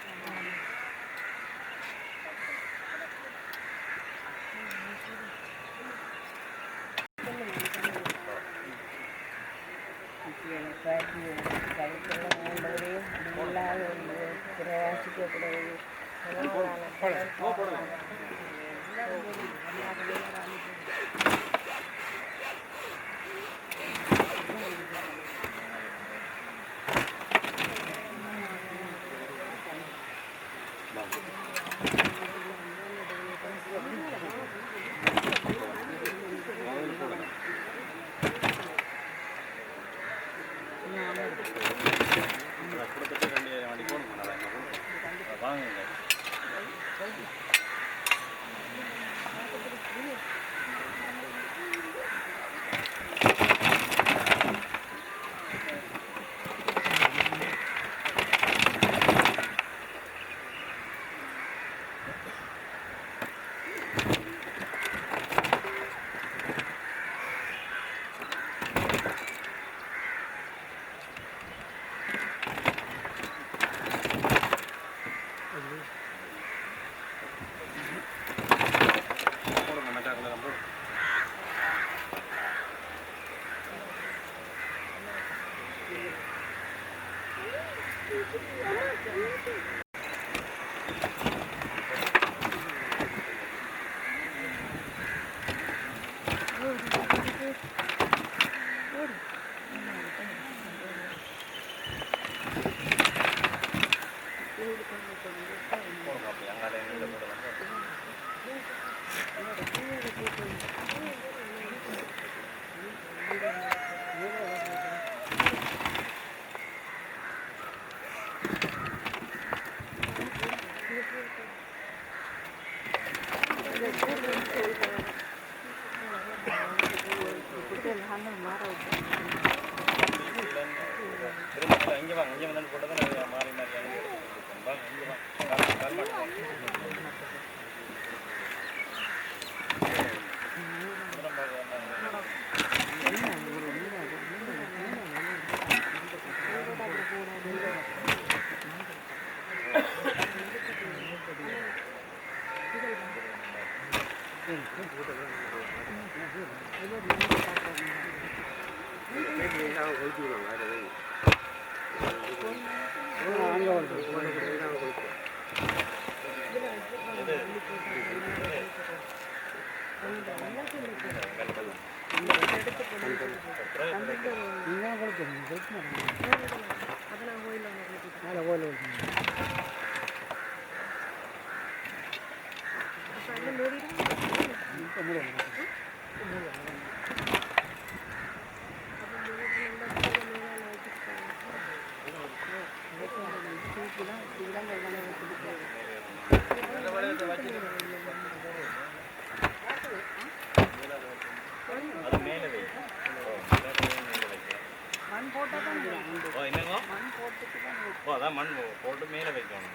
அதான் மண் போட்டு மேலே வைக்கணும்.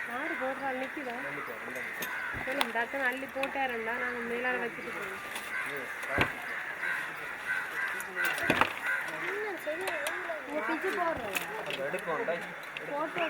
யாரு போடுறா நிற்கிதா சொல்லுங்க டக்குன்னு அள்ளி போட்டாருண்டா நாங்கள் மேலால் வச்சுட்டு போவோம். பிச்சு போடுறோம் போட்டோ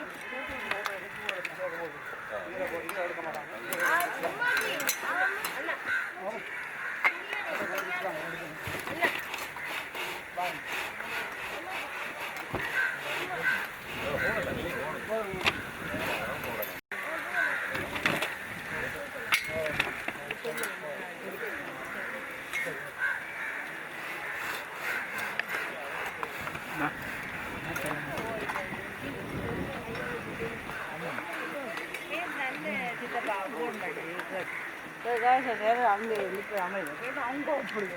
அங்கே எழுப்பி அமைதி அவங்க அப்படி